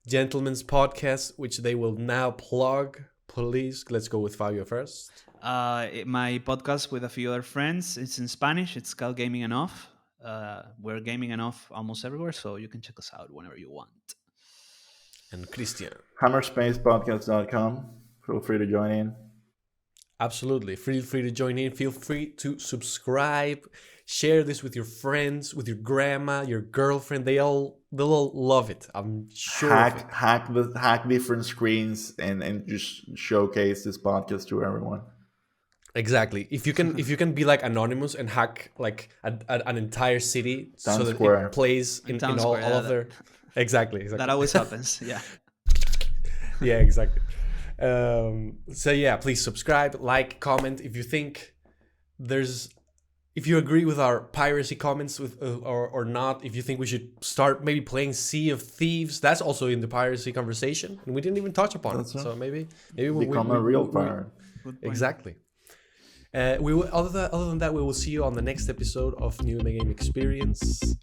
gentlemen's podcasts, which they will now plug. Please, let's go with Fabio first. My podcast with a few other friends, it's in Spanish. It's called Gaming Enough. We're gaming enough almost everywhere, so you can check us out whenever you want. And Christian. Hammerspacepodcast.com. Feel free to join in. Absolutely. Feel free to join in. Feel free to subscribe. Share this with your friends, with your grandma, your girlfriend. They'll all love it. I'm sure of it. Hack different screens and just showcase this podcast to everyone. Exactly. If you can be like anonymous and hack like an entire city so Times that it Square. plays In in Town all, Square, all yeah, of their exactly that exactly always happens. Yeah. yeah, exactly. So yeah, please subscribe, like, comment if you think there's if you agree with our piracy comments with or not. If you think we should start maybe playing Sea of Thieves, that's also in the piracy conversation, and we didn't even touch upon it. That's it. So maybe Become a real pirate. Good point. exactly. We will, other than that, we will see you on the next episode of New Game Experience.